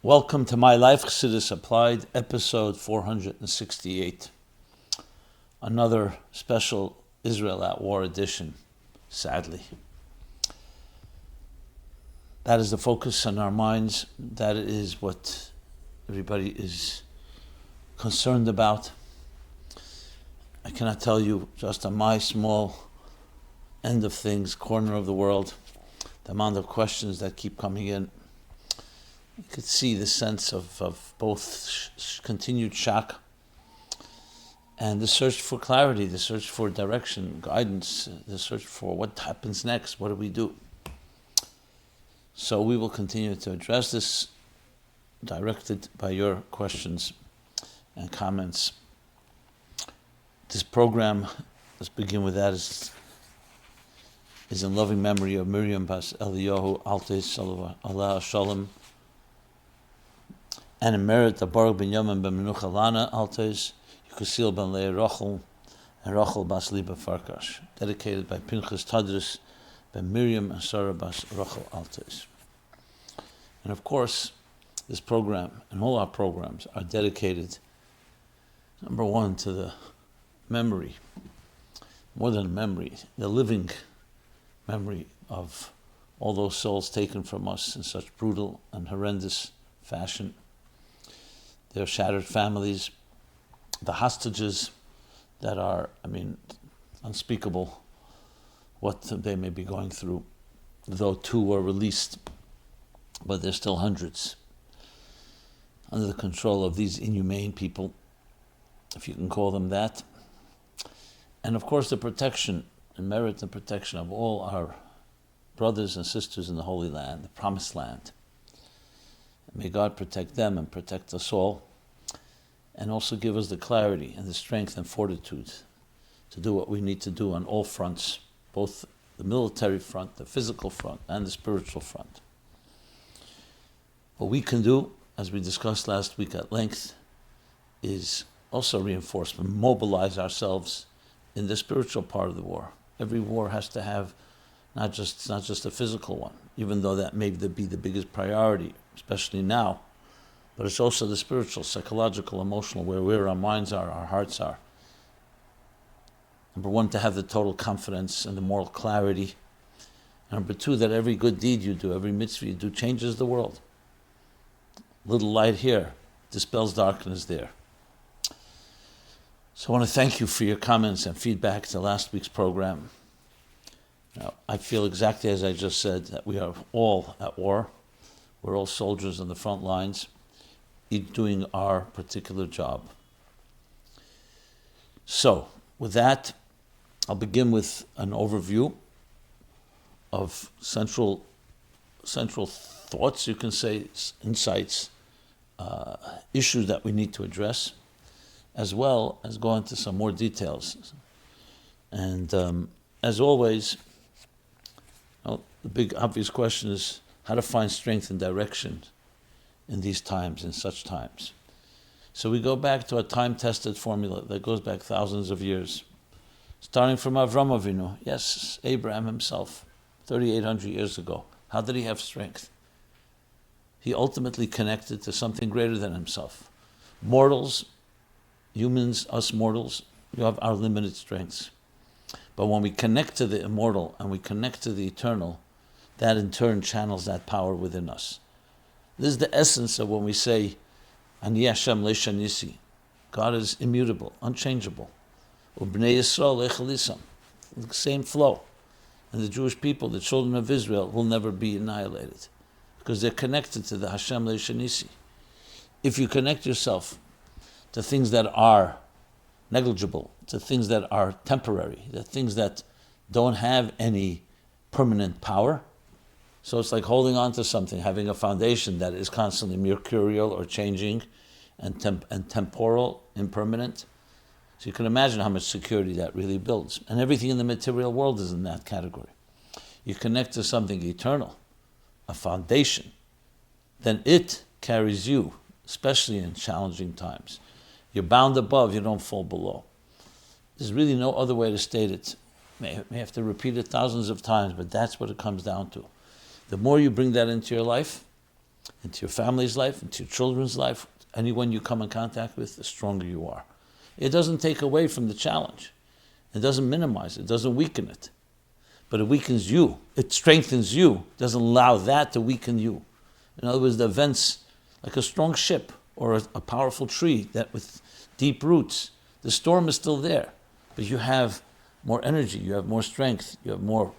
Welcome to My Life Chassidus Applied, episode 468. Another special Israel at War edition, sadly. That is the focus on our minds. That is what everybody is concerned about. I cannot tell you, just on my small end of things, corner of the world, the amount of questions that keep coming in. You could see the sense of both continued shock and the search for clarity, the search for direction, guidance, the search for what happens next, what do we do? So we will continue to address this, directed by your questions and comments. This program, let's begin with that, is in loving memory of Miriam Bas Eliyahu Altes Allah Shalom, and in merit of Baruch ben Yamin ben Menucha Lana Altes, Yukusil ben Leah Rachel, and Rachel Bas Liba Farkash, dedicated by Pinchas Tadris ben Miriam and Sarah Bas Rachel Altes. And of course, this program and all our programs are dedicated, number one, to the memory, more than a memory, the living memory of all those souls taken from us in such brutal and horrendous fashion, their shattered families, the hostages that are, unspeakable what they may be going through, though 2 were released, but there's still hundreds under the control of these inhumane people, if you can call them that. And of course the protection and merit and protection of all our brothers and sisters in the Holy Land, the Promised Land. May God protect them and protect us all, and also give us the clarity and the strength and fortitude to do what we need to do on all fronts, both the military front, the physical front, and the spiritual front. What we can do, as we discussed last week at length, is also reinforcement, mobilize ourselves in the spiritual part of the war. Every war has to have not just a physical one, even though that may be the biggest priority, especially now, but it's also the spiritual, psychological, emotional, where our minds are, our hearts are. Number one, to have the total confidence and the moral clarity. And number 2, that every good deed you do, every mitzvah you do, changes the world. Little light here dispels darkness there. So I want to thank you for your comments and feedback to last week's program. Now, I feel exactly as I just said, that we are all at war. We're all soldiers on the front lines, each doing our particular job. So, with that, I'll begin with an overview of central thoughts, you can say, insights, issues that we need to address, as well as go into some more details. And as always, the big obvious question is how to find strength and direction in these times, in such times. So we go back to a time-tested formula that goes back thousands of years, starting from Avram Avinu. Yes, Abraham himself, 3,800 years ago. How did he have strength? He ultimately connected to something greater than himself. Mortals, humans, us mortals, we have our limited strengths. But when we connect to the immortal and we connect to the eternal, that in turn channels that power within us. This is the essence of when we say, Ani Hashem le'shanisi. God is immutable, unchangeable. Ubnei Yisrael le'chalisam. The same flow. And the Jewish people, the children of Israel, will never be annihilated because they're connected to the Hashem le'shanisi. If you connect yourself to things that are negligible, to things that are temporary, the things that don't have any permanent power. So it's like holding on to something, having a foundation that is constantly mercurial or changing and temporal, impermanent. So you can imagine how much security that really builds. And everything in the material world is in that category. You connect to something eternal, a foundation, then it carries you, especially in challenging times. You're bound above, you don't fall below. There's really no other way to state it. May have to repeat it thousands of times, but that's what it comes down to. The more you bring that into your life, into your family's life, into your children's life, anyone you come in contact with, the stronger you are. It doesn't take away from the challenge. It doesn't minimize it. It doesn't weaken it. But it weakens you. It strengthens you. It doesn't allow that to weaken you. In other words, the events, like a strong ship or a powerful tree that with deep roots, the storm is still there, but you have more energy, you have more strength, you have more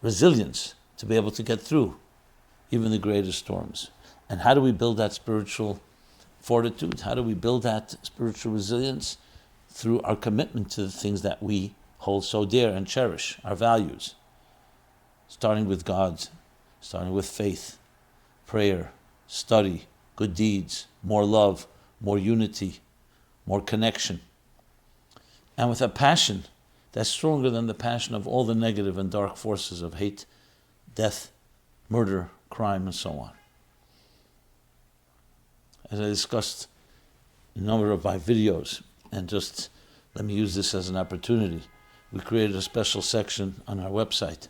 resilience to be able to get through even the greatest storms. And how do we build that spiritual fortitude? How do we build that spiritual resilience? Through our commitment to the things that we hold so dear and cherish, our values. Starting with God, starting with faith, prayer, study, good deeds, more love, more unity, more connection. And with a passion that's stronger than the passion of all the negative and dark forces of hate, death, murder, crime, and so on. As I discussed in a number of my videos, and just let me use this as an opportunity, we created a special section on our website,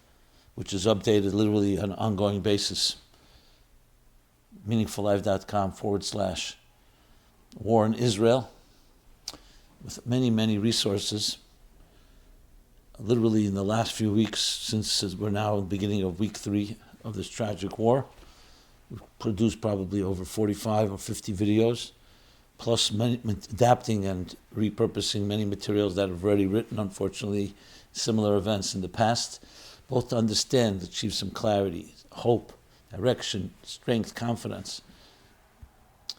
which is updated literally on an ongoing basis, meaningfullife.com/war in Israel, with many, many resources. Literally in the last few weeks, since we're now in the beginning of week 3 of this tragic war, we've produced probably over 45 or 50 videos, plus many, adapting and repurposing many materials that have already written, unfortunately, similar events in the past, both to understand, achieve some clarity, hope, direction, strength, confidence.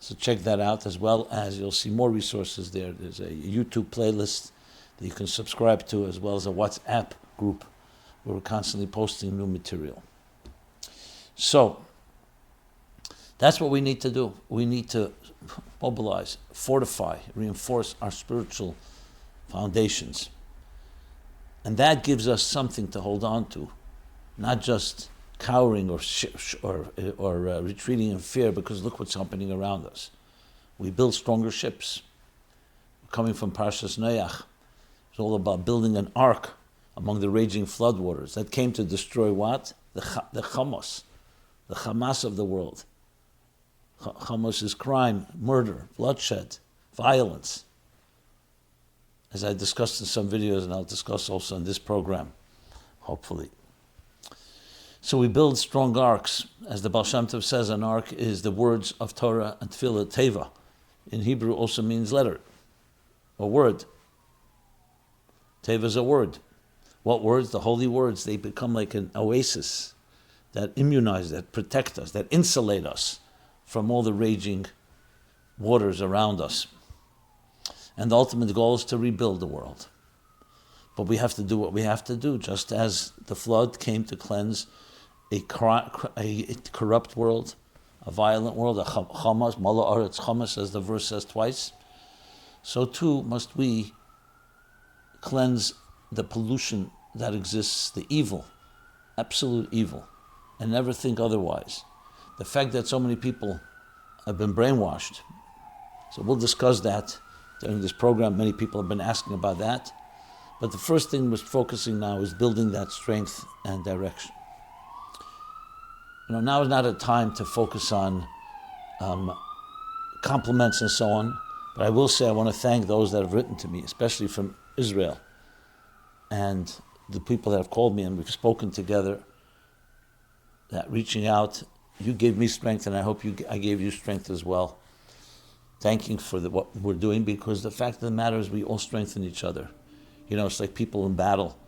So check that out, as well as you'll see more resources there. There's a YouTube playlist that you can subscribe to, as well as a WhatsApp group where we're constantly posting new material. So that's what we need to do. We need to mobilize, fortify, reinforce our spiritual foundations. And that gives us something to hold on to, not just cowering or retreating in fear, because look what's happening around us. We build stronger ships. Coming from Parshas Noach, it's all about building an ark among the raging floodwaters that came to destroy what? The Hamas, the Hamas of the world. Hamas is crime, murder, bloodshed, violence. As I discussed in some videos, and I'll discuss also in this program, hopefully. So we build strong arcs. As the Baal Shem Tov says, an ark is the words of Torah and Tefillah, Teva. In Hebrew also means letter, or word. Teva is a word. What words? The holy words. They become like an oasis that immunize, that protect us, that insulate us from all the raging waters around us. And the ultimate goal is to rebuild the world. But we have to do what we have to do, just as the flood came to cleanse a corrupt world, a violent world, a Hamas, Mala Aretz Hamas, as the verse says twice. So too must we cleanse the pollution that exists, the evil, absolute evil, and never think otherwise. The fact that so many people have been brainwashed. So we'll discuss that during this program. Many people have been asking about that. But the first thing we're focusing now is building that strength and direction. Now is not a time to focus on compliments and so on, but I will say I want to thank those that have written to me, especially from Israel, and the people that have called me and we've spoken together, that reaching out, you gave me strength, and I hope I gave you strength as well. Thanking for what we're doing, because the fact of the matter is we all strengthen each other. It's like people in battle.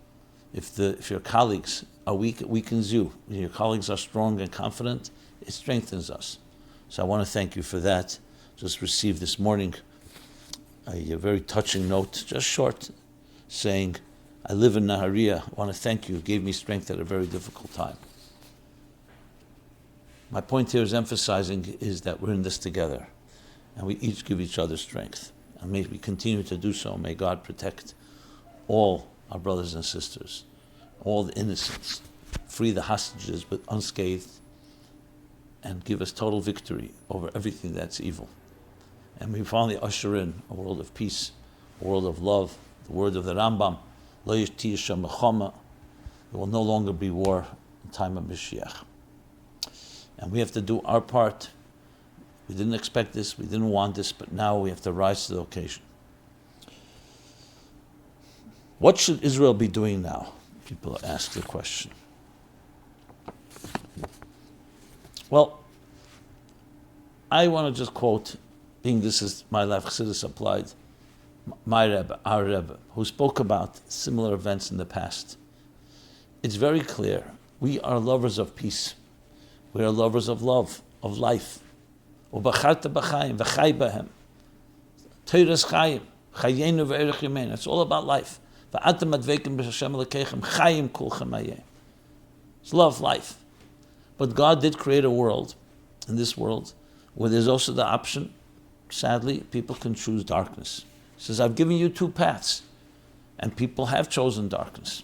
If your colleagues are weak, it weakens you. If your colleagues are strong and confident, it strengthens us. So I want to thank you for that. Just received this morning a very touching note, just short, saying, I live in Nahariya. I want to thank you. It gave me strength at a very difficult time. My point here is emphasizing is that we're in this together, and we each give each other strength. And may we continue to do so. May God protect all our brothers and sisters, all the innocents, free the hostages but unscathed, and give us total victory over everything that's evil. And we finally usher in a world of peace, a world of love, the word of the Rambam, Lo yishti Hashem milchama. There will no longer be war in time of Mashiach. And we have to do our part. We didn't expect this, we didn't want this, but now we have to rise to the occasion. What should Israel be doing now? People ask the question. Well, I want to just quote, being this is my life, Chassidus applied, my Rebbe, our Rebbe, who spoke about similar events in the past. It's very clear. We are lovers of peace. We are lovers of love, of life. Ubacharta b'chaim, v'chai b'hem. Teiras chayim, chayenu v'erech yemein. It's all about life. V'atem adveikim b'Hashem Elokechem, chayim kulchem hayeh. It's love, life. But God did create a world, in this world, where there's also the option, sadly, people can choose darkness. He says, I've given you two paths. And people have chosen darkness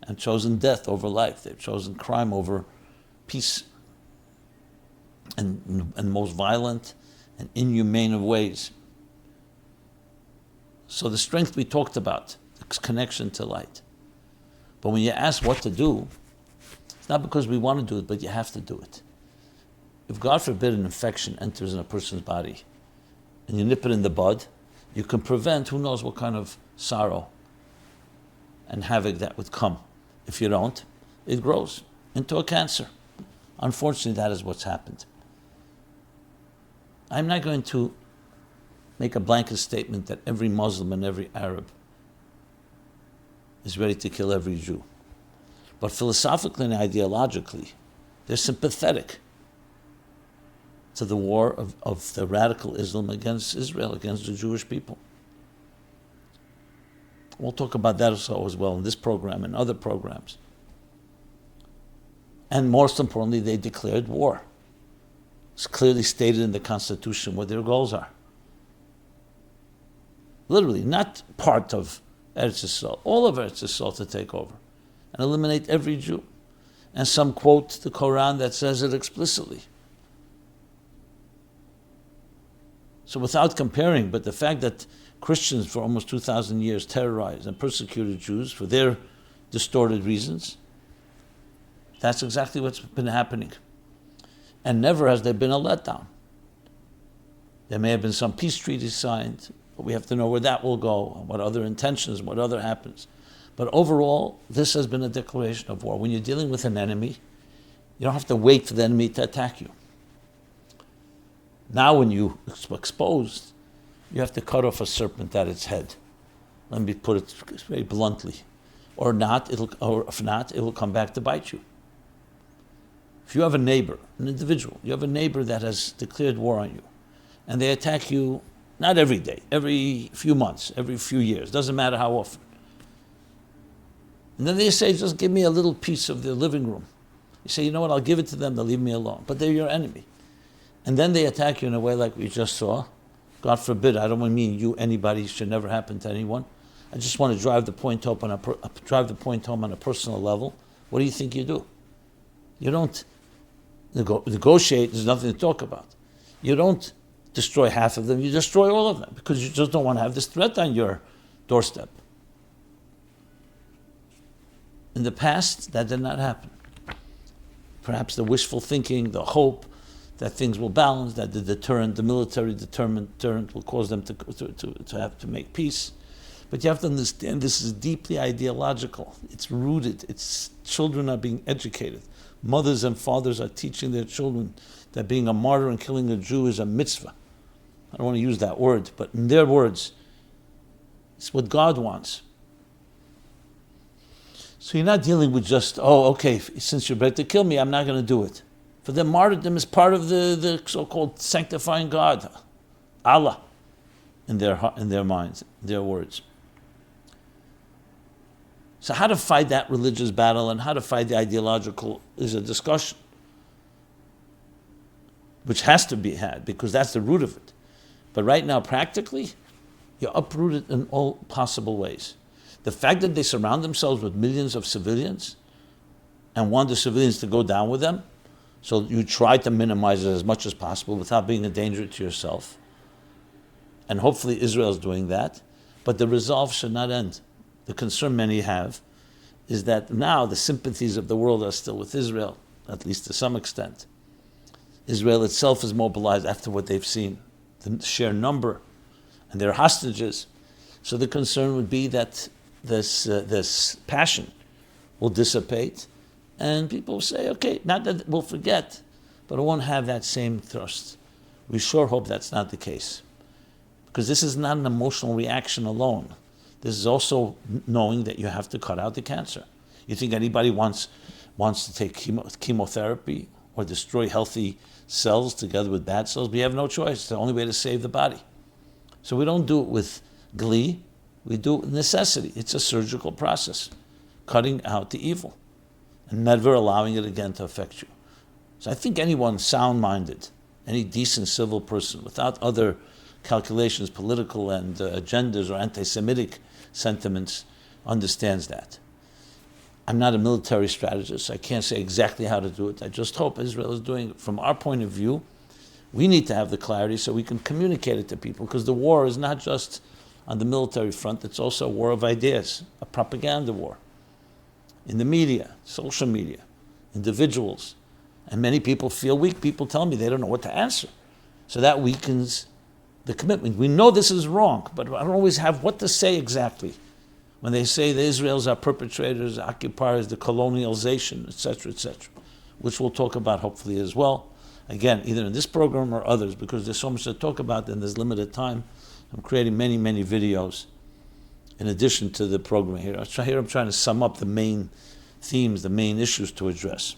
and chosen death over life. They've chosen crime over peace and most violent and inhumane of ways. So the strength we talked about, the connection to light. But when you ask what to do, it's not because we want to do it, but you have to do it. If God forbid an infection enters in a person's body and you nip it in the bud, you can prevent who knows what kind of sorrow and havoc that would come. If you don't, it grows into a cancer. Unfortunately, that is what's happened. I'm not going to make a blanket statement that every Muslim and every Arab is ready to kill every Jew. But philosophically and ideologically, they're sympathetic to the war of the radical Islam against Israel, against the Jewish people. We'll talk about that also as well in this program and other programs. And most importantly, they declared war. It's clearly stated in the Constitution what their goals are. Literally, not part of Eretz Yisrael, all of Eretz Yisrael to take over and eliminate every Jew. And some quote the Quran that says it explicitly. So without comparing, but the fact that Christians for almost 2,000 years terrorized and persecuted Jews for their distorted reasons, that's exactly what's been happening. And never has there been a letdown. There may have been some peace treaties signed, but we have to know where that will go, and what other intentions, what other happens. But overall, this has been a declaration of war. When you're dealing with an enemy, you don't have to wait for the enemy to attack you. Now when you exposed, you have to cut off a serpent at its head. Let me put it very bluntly. Or if not, it will come back to bite you. If you have a neighbor, an individual, you have a neighbor that has declared war on you, and they attack you not every day, every few months, every few years, doesn't matter how often. And then they say, just give me a little piece of their living room. You say, you know what, I'll give it to them, they'll leave me alone. But they're your enemy. And then they attack you in a way like we just saw. God forbid, I don't mean you, anybody, should never happen to anyone. I just want to drive the point home on a personal level. What do you think you do? You don't negotiate, there's nothing to talk about. You don't destroy half of them, you destroy all of them, because you just don't want to have this threat on your doorstep. In the past, that did not happen. Perhaps the wishful thinking, the hope that things will balance, that the military deterrent will cause them to have to make peace. But you have to understand this is deeply ideological. It's rooted. Children are being educated. Mothers and fathers are teaching their children that being a martyr and killing a Jew is a mitzvah. I don't want to use that word, but in their words, it's what God wants. So you're not dealing with just, since you're ready to kill me, I'm not going to do it. For them, martyrdom is part of the so-called sanctifying God, Allah, in their minds, their words. So how to fight that religious battle and how to fight the ideological is a discussion, which has to be had because that's the root of it. But right now, practically, you're uprooted in all possible ways. The fact that they surround themselves with millions of civilians and want the civilians to go down with them, so you try to minimize it as much as possible without being a danger to yourself. And hopefully Israel is doing that. But the resolve should not end. The concern many have is that now the sympathies of the world are still with Israel, at least to some extent. Israel itself is mobilized after what they've seen, the sheer number, and their hostages. So the concern would be that this passion will dissipate, and people will say, okay, not that we'll forget, but it won't have that same thrust. We sure hope that's not the case. Because this is not an emotional reaction alone. This is also knowing that you have to cut out the cancer. You think anybody wants to take chemotherapy or destroy healthy cells together with bad cells? We have no choice. It's the only way to save the body. So we don't do it with glee. We do it with necessity. It's a surgical process, cutting out the evil and never allowing it again to affect you. So I think anyone sound-minded, any decent civil person without other calculations, political and agendas or anti-Semitic sentiments, understands that. I'm not a military strategist. I can't say exactly how to do it. I just hope Israel is doing it. From our point of view, we need to have the clarity so we can communicate it to people, because the war is not just on the military front, it's also a war of ideas, a propaganda war. In the media, social media, individuals, and many people feel weak. People tell me they don't know what to answer. So that weakens the commitment. We know this is wrong, but I don't always have what to say exactly. When they say the Israelis are perpetrators, occupiers, the colonialization, etc., which we'll talk about hopefully as well. Again, either in this program or others, because there's so much to talk about and there's limited time. I'm creating many, many videos in addition to the program here. I'm trying to sum up the main themes, the main issues to address.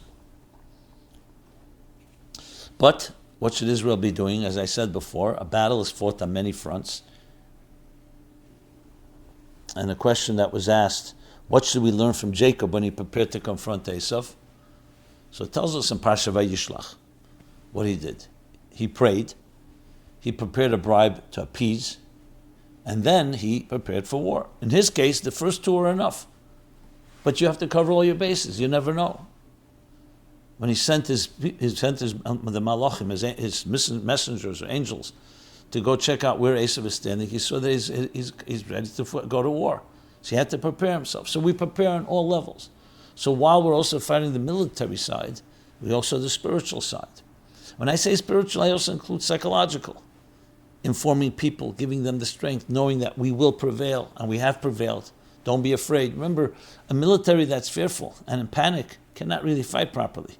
But what should Israel be doing? As I said before, a battle is fought on many fronts. And a question that was asked, what should we learn from Jacob when he prepared to confront Esav? So it tells us in Parsha Vayishlach what he did. He prayed, he prepared a bribe to appease, and then he prepared for war. In his case, the first two are enough. But you have to cover all your bases. You never know. When he sent the malachim, his messengers or angels, to go check out where Esav is standing, he saw that he's ready to go to war. So he had to prepare himself. So we prepare on all levels. So while we're also fighting the military side, we also have the spiritual side. When I say spiritual, I also include psychological. Informing people, giving them the strength, knowing that we will prevail, and we have prevailed. Don't be afraid. Remember, a military that's fearful and in panic cannot really fight properly.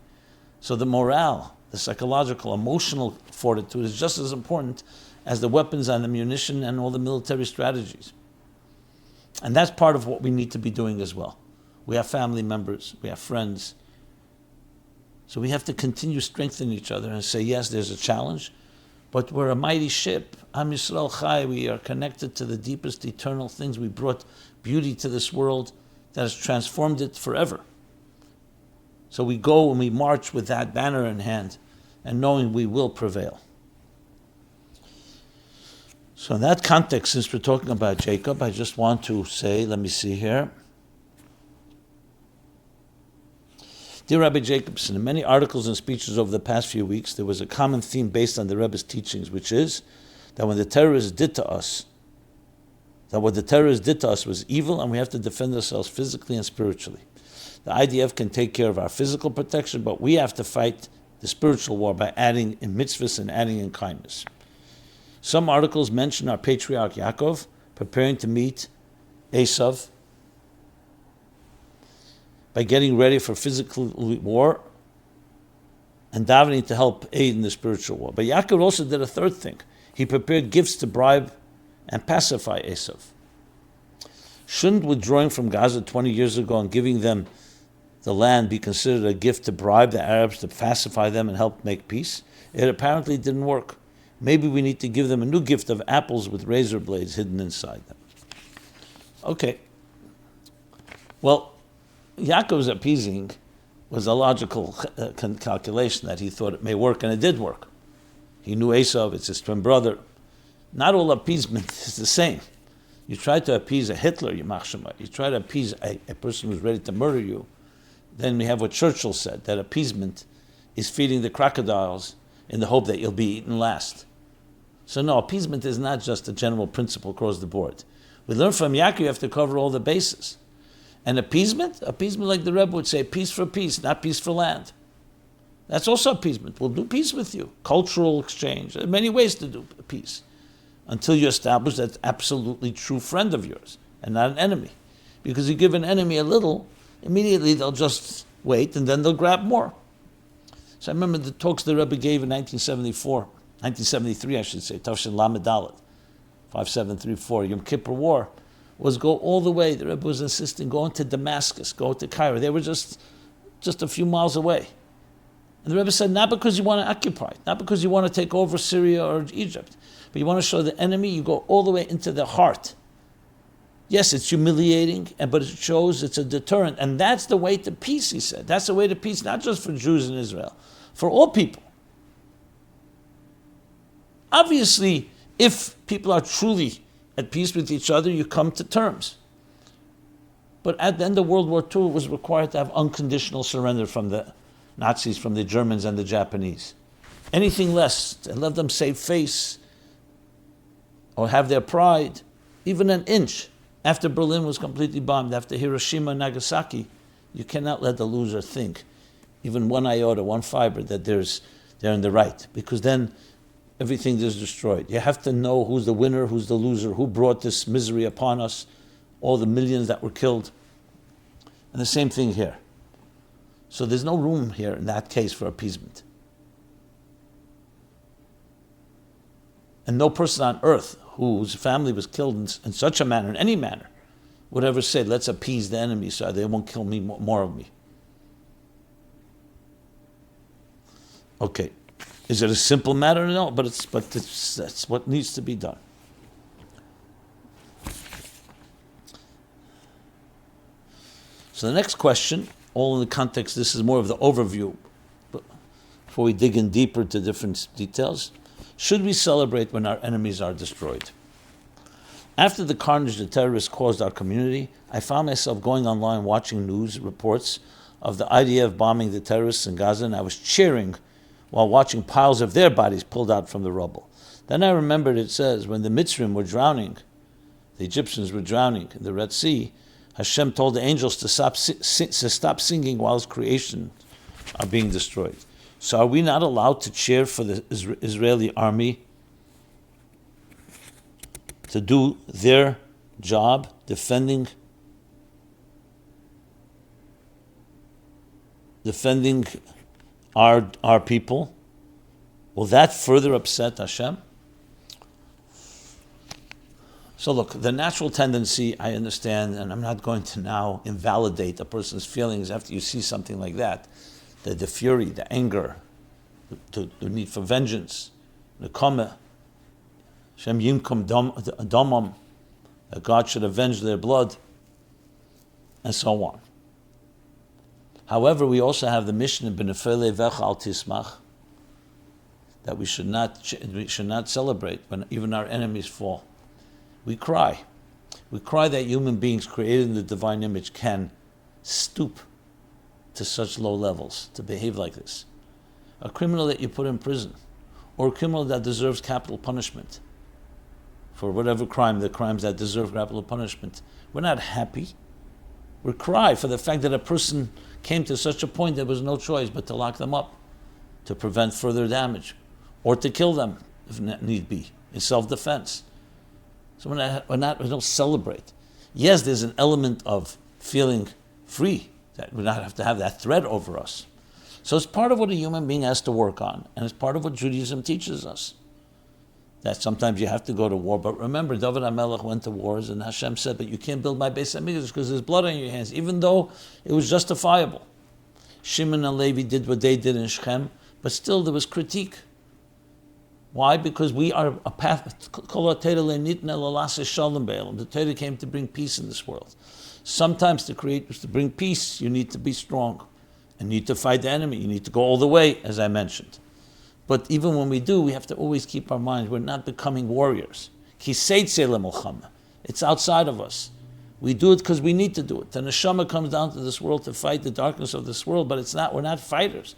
So the morale, the psychological, emotional fortitude is just as important as the weapons and the munition and all the military strategies. And that's part of what we need to be doing as well. We have family members, we have friends. So we have to continue strengthening each other and say, yes, there's a challenge, but we're a mighty ship. Am Yisrael Chai, we are connected to the deepest eternal things. We brought beauty to this world that has transformed it forever. So we go and we march with that banner in hand and knowing we will prevail. So in that context, since we're talking about Jacob, I just want to say, let me see here. Dear Rabbi Jacobson, in many articles and speeches over the past few weeks, there was a common theme based on the Rebbe's teachings, which is that what the terrorists did to us was evil, and we have to defend ourselves physically and spiritually. The IDF can take care of our physical protection, but we have to fight the spiritual war by adding in mitzvahs and adding in kindness. Some articles mention our patriarch Yaakov preparing to meet Esav by getting ready for physical war and davening to help aid in the spiritual war. But Yaakov also did a third thing. He prepared gifts to bribe and pacify Esav. Shouldn't withdrawing from Gaza 20 years ago and giving them the land be considered a gift to bribe the Arabs to pacify them and help make peace? It apparently didn't work. Maybe we need to give them a new gift of apples with razor blades hidden inside them. Okay. Well, Yaakov's appeasing was a logical calculation that he thought it may work, and it did work. He knew Esav, it's his twin brother. Not all appeasement is the same. You try to appease a Hitler, you try to appease a person who's ready to murder you, then we have what Churchill said, that appeasement is feeding the crocodiles in the hope that you'll be eaten last. So no, appeasement is not just a general principle across the board. We learn from Yaakov you have to cover all the bases. And appeasement like the Rebbe would say, peace for peace, not peace for land. That's also appeasement. We'll do peace with you. Cultural exchange. There are many ways to do peace. Until you establish that absolutely true friend of yours and not an enemy. Because you give an enemy a little, immediately they'll just wait and then they'll grab more. So I remember the talks the Rebbe gave in 1973 I should say, Tavshin Lamed Dalet, 5734, Yom Kippur War, was go all the way. The Rebbe was insisting, go into Damascus, go to Cairo. They were just a few miles away. And the Rebbe said, not because you want to occupy, not because you want to take over Syria or Egypt, but you want to show the enemy, you go all the way into the heart. Yes, it's humiliating, but it shows it's a deterrent. And that's the way to peace, he said. That's the way to peace, not just for Jews in Israel, for all people. Obviously, if people are truly at peace with each other, you come to terms. But at the end of World War II, it was required to have unconditional surrender from the Nazis, from the Germans and the Japanese. Anything less, to let them save face or have their pride, even an inch. After Berlin was completely bombed, after Hiroshima and Nagasaki, you cannot let the loser think, even one iota, one fiber, that they're in the right, because then everything is destroyed. You have to know who's the winner, who's the loser, who brought this misery upon us, all the millions that were killed. And the same thing here. So there's no room here in that case for appeasement. And no person on earth whose family was killed in such a manner, in any manner, would ever say, let's appease the enemy so they won't kill me more of me. Okay. Is it a simple matter? No, but that's what needs to be done. So the next question, all in the context, this is more of the overview, but before we dig in deeper to different details, should we celebrate when our enemies are destroyed? After the carnage the terrorists caused our community, I found myself going online watching news reports of the IDF bombing the terrorists in Gaza, and I was cheering while watching piles of their bodies pulled out from the rubble. Then I remembered it says, when the Mitzrim were drowning, the Egyptians were drowning in the Red Sea, Hashem told the angels to stop singing while his creation are being destroyed. So are we not allowed to cheer for the Israeli army to do their job defending our people? Will that further upset Hashem? So look, the natural tendency, I understand, and I'm not going to now invalidate a person's feelings after you see something like that, the fury, the anger, the need for vengeance, the kama, Shem yimkum domam, that God should avenge their blood, and so on. However, we also have the mission in Benefele Vech Al Tismach, that we should not celebrate when even our enemies fall. We cry. We cry that human beings created in the divine image can stoop to such low levels, to behave like this. A criminal that you put in prison, or a criminal that deserves capital punishment for whatever crime, the crimes that deserve capital punishment. We're not happy. We cry for the fact that a person came to such a point there was no choice but to lock them up, to prevent further damage, or to kill them if need be, in self-defense. So we don't celebrate. Yes, there's an element of feeling free, that we not have to have that threat over us. So it's part of what a human being has to work on, and it's part of what Judaism teaches us. That sometimes you have to go to war, but remember, David HaMelech went to wars, and Hashem said, but you can't build my Beis HaMikdash because there's blood on your hands, even though it was justifiable. Shimon and Levi did what they did in Shechem, but still there was critique. Why? Because we are a path. The Torah came to bring peace in this world. Sometimes to bring peace, you need to be strong, and you need to fight the enemy. You need to go all the way, as I mentioned. But even when we do, we have to always keep our minds. We're not becoming warriors. It's outside of us. We do it because we need to do it. The neshama comes down to this world to fight the darkness of this world, but we're not fighters.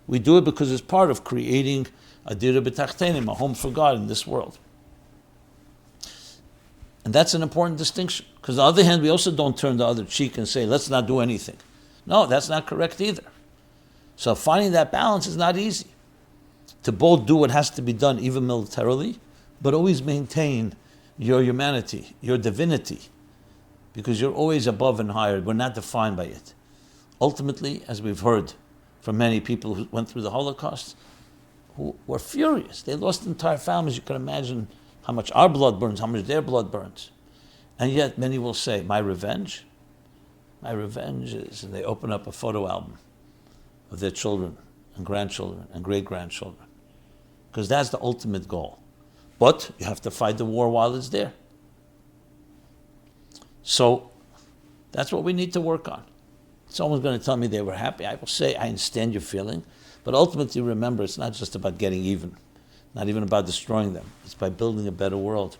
We do it because it's part of creating a dira b'tachtenim, a home for God in this world. And that's an important distinction. Because on the other hand, we also don't turn the other cheek and say, let's not do anything. No, that's not correct either. So finding that balance is not easy. To both do what has to be done, even militarily, but always maintain your humanity, your divinity, because you're always above and higher. We're not defined by it. Ultimately, as we've heard from many people who went through the Holocaust, who were furious. They lost entire families. You can imagine how much our blood burns, how much their blood burns. And yet many will say, my revenge is, and they open up a photo album of their children and grandchildren and great-grandchildren. Because that's the ultimate goal. But you have to fight the war while it's there. So that's what we need to work on. Someone's going to tell me they were happy. I will say, I understand your feeling. But ultimately, remember, it's not just about getting even. Not even about destroying them. It's by building a better world.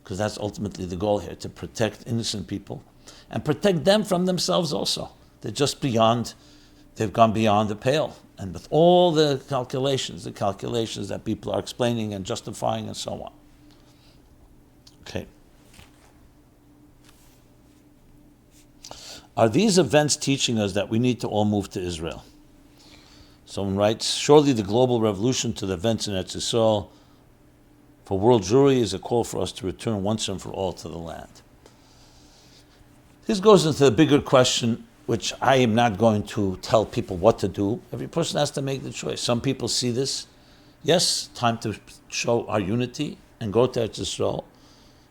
Because that's ultimately the goal here, to protect innocent people. And protect them from themselves also. They're just beyond, they've gone beyond the pale. And with all the calculations that people are explaining and justifying and so on. Okay. Are these events teaching us that we need to all move to Israel? Someone writes, surely the global revolution to the events in Eretz Yisrael for world Jewry is a call for us to return once and for all to the land. This goes into the bigger question, which I am not going to tell people what to do. Every person has to make the choice. Some people see this, yes, time to show our unity and go to Eretz Yisrael,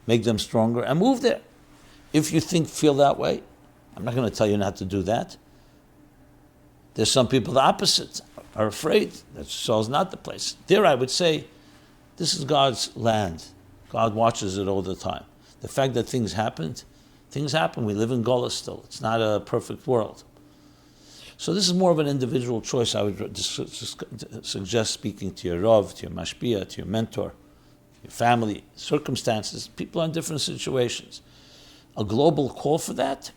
make them stronger and move there. If you feel that way, I'm not going to tell you not to do that. There's some people the opposite, are afraid that Yisrael is not the place. There I would say, this is God's land. God watches it all the time. The fact that things happen. We live in Gola still. It's not a perfect world. So this is more of an individual choice. I would suggest speaking to your Rav, to your Mashpia, to your mentor, your family, circumstances. People are in different situations. A global call for that,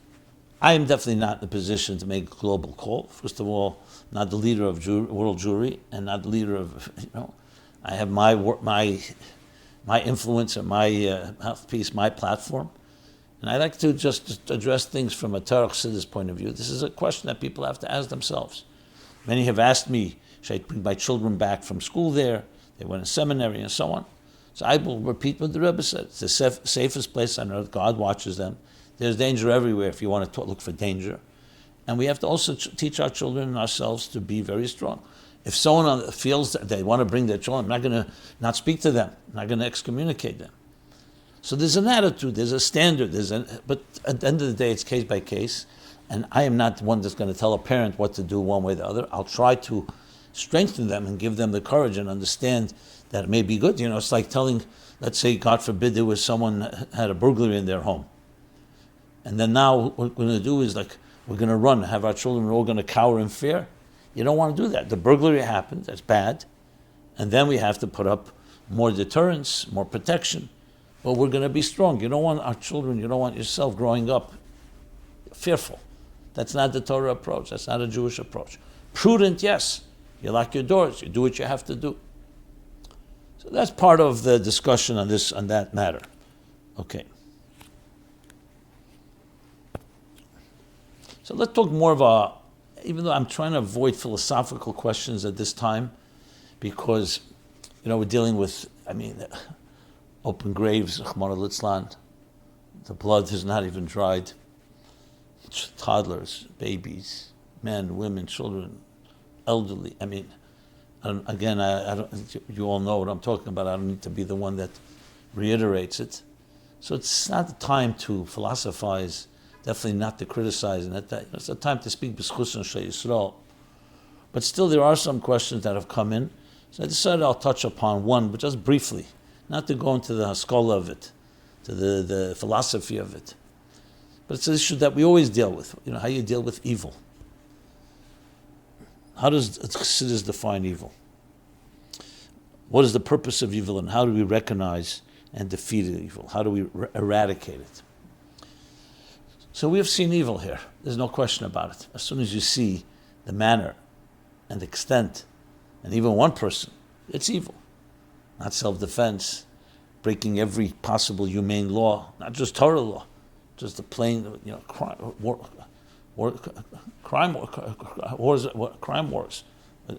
I am definitely not in a position to make a global call. First of all, not the leader of world Jewry, and not the leader of, I have my influence and my mouthpiece, my platform. And I like to just address things from a Torah Chassidus point of view. This is a question that people have to ask themselves. Many have asked me, should I bring my children back from school there? They went to seminary and so on. So I will repeat what the Rebbe said. It's the safest place on earth. God watches them. There's danger everywhere if you want to look for danger. And we have to also teach our children and ourselves to be very strong. If someone feels that they want to bring their children, I'm not going to not speak to them. I'm not going to excommunicate them. So there's an attitude, there's a standard, but at the end of the day, it's case by case. And I am not the one that's going to tell a parent what to do one way or the other. I'll try to strengthen them and give them the courage and understand that it may be good. It's like telling, let's say, God forbid, there was someone had a burglary in their home. And then now what we're going to do is we're going to run, have our children all going to cower in fear. You don't want to do that. The burglary happened, that's bad. And then we have to put up more deterrence, more protection. But we're going to be strong. You don't want our children, you don't want yourself growing up fearful. That's not the Torah approach. That's not a Jewish approach. Prudent, yes. You lock your doors. You do what you have to do. So that's part of the discussion on that matter. Okay. So let's talk more even though I'm trying to avoid philosophical questions at this time, because, we're dealing with, open graves, Rachmana litzlan. The blood has not even dried. Toddlers, babies, men, women, children, elderly. I don't, you all know what I'm talking about. I don't need to be the one that reiterates it. So it's not the time to philosophize, definitely not to criticize. And it's a time to speak b'schus and Shei Yisrael. But still, there are some questions that have come in. So I decided I'll touch upon one, but just briefly, not to go into the haskalah of it, to the philosophy of it. But it's an issue that we always deal with, how you deal with evil. How does Chassidus define evil? What is the purpose of evil, and how do we recognize and defeat evil? How do we eradicate it? So we have seen evil here. There's no question about it. As soon as you see the manner and the extent, and even one person, it's evil. Not self-defense, breaking every possible humane law, not just Torah law, just the plain, War, crime wars, crime wars,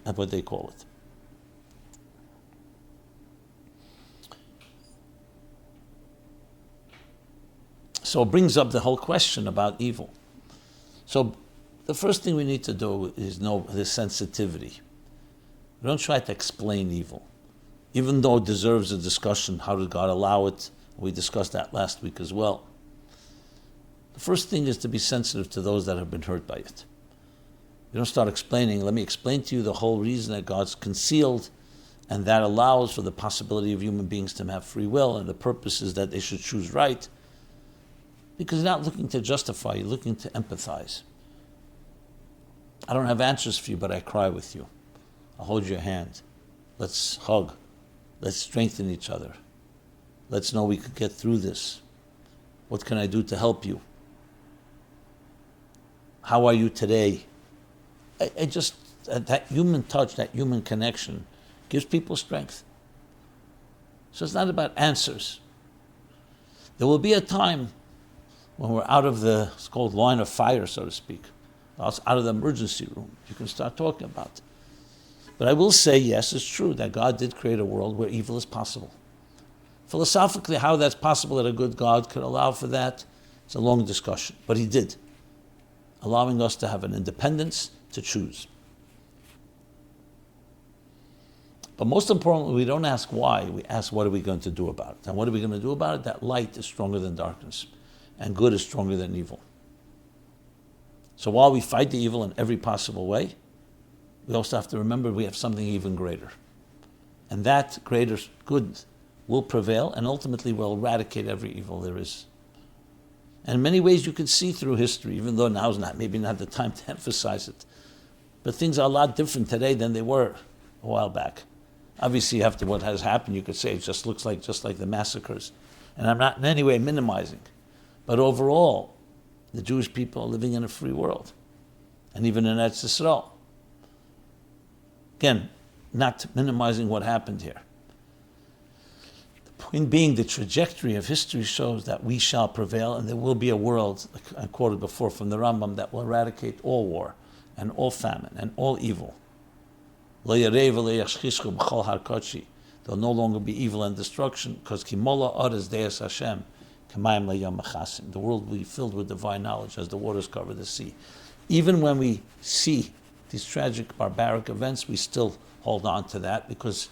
that's what they call it. So it brings up the whole question about evil. So the first thing we need to do is know the sensitivity. We don't try to explain evil, even though it deserves a discussion. How did God allow it? We discussed that last week as well. The first thing is to be sensitive to those that have been hurt by it. You don't start explaining, let me explain to you the whole reason that God's concealed, and that allows for the possibility of human beings to have free will, and the purpose is that they should choose right. Because you're not looking to justify, you're looking to empathize. I don't have answers for you, but I cry with you. I'll hold your hand. Let's hug. Let's strengthen each other. Let's know we could get through this. What can I do to help you? How are you today? I just, that human touch, that human connection gives people strength. So it's not about answers. There will be a time when we're out of the, it's called line of fire, so to speak, out of the emergency room. You can start talking about it. But I will say, yes, it's true that God did create a world where evil is possible. Philosophically, how that's possible that a good God could allow for that, it's a long discussion. But he did, allowing us to have an independence to choose. But most importantly, we don't ask why, we ask what are we going to do about it. And what are we going to do about it? That light is stronger than darkness, and good is stronger than evil. So while we fight the evil in every possible way, we also have to remember we have something even greater. And that greater good will prevail and ultimately will eradicate every evil there is. And in many ways you can see through history, even though now's maybe not the time to emphasize it. But things are a lot different today than they were a while back. Obviously after what has happened, you could say it just looks like the massacres. And I'm not in any way minimizing. But overall, the Jewish people are living in a free world. And even in Eretz Yisrael. Again, not minimizing what happened here. The point being, the trajectory of history shows that we shall prevail, and there will be a world, like I quoted before from the Rambam, that will eradicate all war, and all famine, and all evil. There'll no longer be evil and destruction, because Kimola Odes Deus Hashem, the world will be filled with divine knowledge as the waters cover the sea. Even when we see these tragic, barbaric events, we still hold on to that because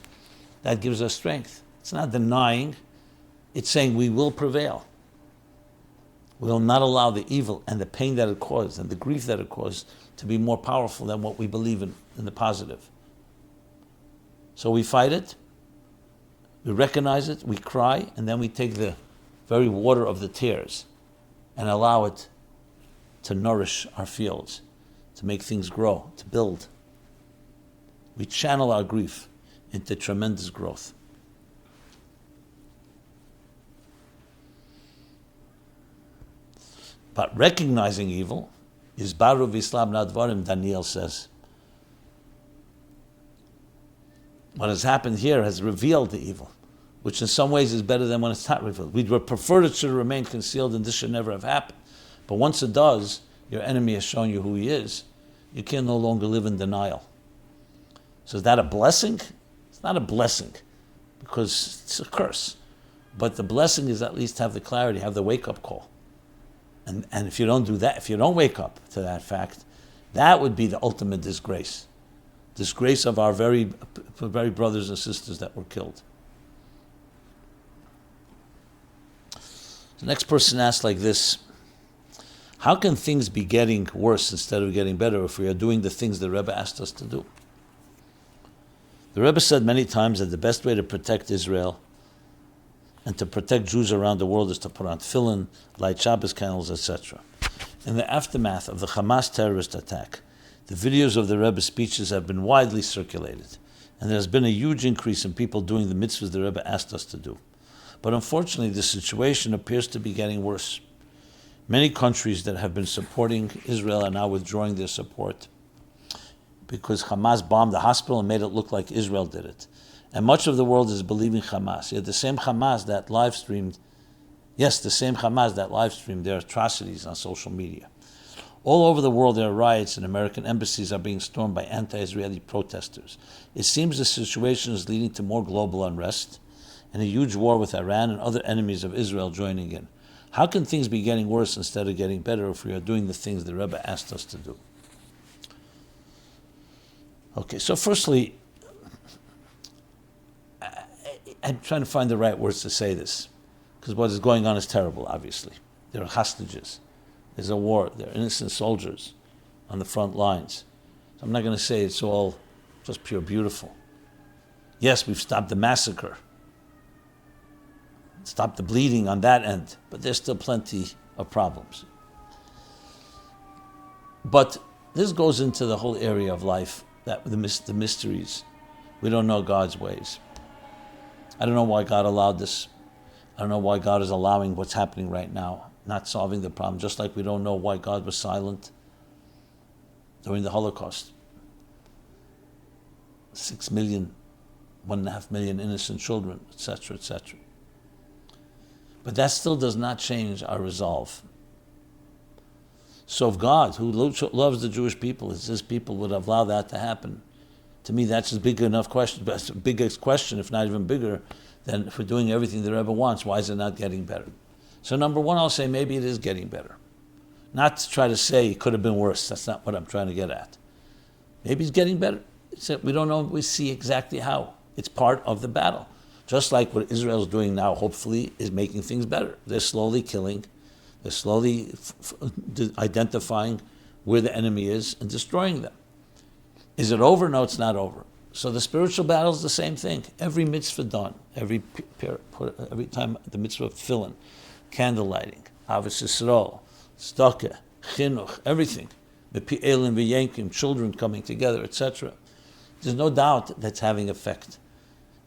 that gives us strength. It's not denying, it's saying we will prevail. We will not allow the evil and the pain that it caused and the grief that it caused to be more powerful than what we believe in the positive. So we fight it, we recognize it, we cry, and then we take the very water of the tears and allow it to nourish our fields, to make things grow, to build. We channel our grief into tremendous growth. But recognizing evil is Baru V'Islam Nadvarim, Daniel says. What has happened here has revealed the evil, which in some ways is better than when it's not revealed. We'd prefer it should remain concealed and this should never have happened. But once it does, your enemy has shown you who he is. You can no longer live in denial. So is that a blessing? It's not a blessing because it's a curse. But the blessing is at least have the clarity, have the wake-up call. And if you don't do that, if you don't wake up to that fact, that would be the ultimate disgrace. Disgrace of our very brothers and sisters that were killed. The next person asks like this: how can things be getting worse instead of getting better if we are doing the things the Rebbe asked us to do? The Rebbe said many times that the best way to protect Israel and to protect Jews around the world is to put on tefillin, light Shabbos candles, etc. In the aftermath of the Hamas terrorist attack, the videos of the Rebbe's speeches have been widely circulated, and there has been a huge increase in people doing the mitzvahs the Rebbe asked us to do. But unfortunately, the situation appears to be getting worse. Many countries that have been supporting Israel are now withdrawing their support because Hamas bombed the hospital and made it look like Israel did it. And much of the world is believing Hamas. Yet the same Hamas that live streamed their atrocities on social media. All over the world there are riots and American embassies are being stormed by anti-Israeli protesters. It seems the situation is leading to more global unrest and a huge war with Iran and other enemies of Israel joining in. How can things be getting worse instead of getting better if we are doing the things the Rebbe asked us to do? Okay, so firstly, I'm trying to find the right words to say this, because what is going on is terrible, obviously. There are hostages. There's a war. There are innocent soldiers on the front lines. So I'm not going to say it's all just pure beautiful. Yes, we've stopped the massacre, stopped the bleeding on that end, but there's still plenty of problems. But this goes into the whole area of life, that the mysteries. We don't know God's ways. I don't know why God allowed this. I don't know why God is allowing what's happening right now, not solving the problem, just like we don't know why God was silent during the Holocaust. 6 million, 1.5 million innocent children, etc., etc. But that still does not change our resolve. So if God, who loves the Jewish people, if his people would allow that to happen, to me that's a big enough question. That's the biggest question, if not even bigger, than if we're doing everything the Rebbe wants, why is it not getting better? So number one, I'll say maybe it is getting better. Not to try to say it could have been worse. That's not what I'm trying to get at. Maybe it's getting better. Except we don't know, we see exactly how. It's part of the battle. Just like what Israel's doing now, hopefully, is making things better. They're slowly killing. They're slowly identifying where the enemy is and destroying them. Is it over? No, it's not over. So the spiritual battle is the same thing. Every mitzvah done, every time the mitzvah of tefillin, candle lighting, Avos Yisrael, tzedakah, chinuch, everything, Elim v'yenkim, children coming together, etc. There's no doubt that's having effect.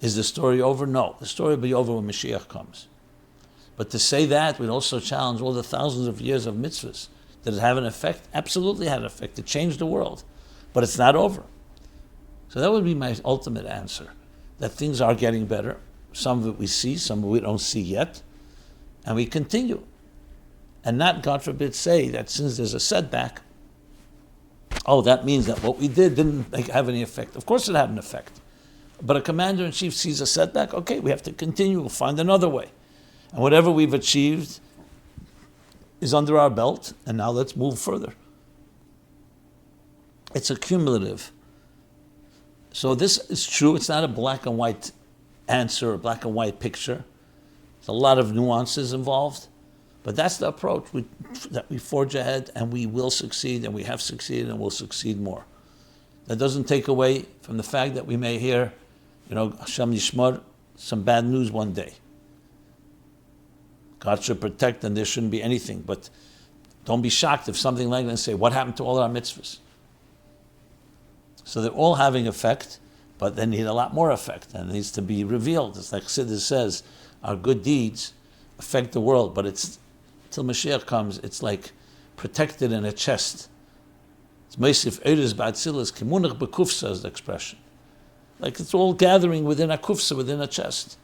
Is the story over? No. The story will be over when Mashiach comes. But to say that would also challenge all the thousands of years of mitzvahs. Did it have an effect? Absolutely had an effect. It changed the world. But it's not over. So that would be my ultimate answer, that things are getting better. Some of it we see, some of it we don't see yet. And we continue. And not, God forbid, say that since there's a setback, oh, that means that what we did didn't have any effect. Of course it had an effect. But a commander-in-chief sees a setback, okay, we have to continue, we'll find another way. And whatever we've achieved is under our belt, and now let's move further. It's a cumulative. So this is true, it's not a black and white answer, a black and white picture. There's a lot of nuances involved, but that's the approach that we forge ahead, and we will succeed, and we have succeeded, and will succeed more. That doesn't take away from the fact that we may hear, Hashem Yishmar, some bad news one day. God should protect, and there shouldn't be anything. But don't be shocked if something like that and say, what happened to all our mitzvahs? So they're all having effect, but they need a lot more effect, and it needs to be revealed. It's like Siddur says, our good deeds affect the world, but it's till Mashiach comes, it's like protected in a chest. It's Meisif Eres Ba'atzilas, Kimunach B'kufsa is the expression. Like it's all gathering within a kufsa, within a chest.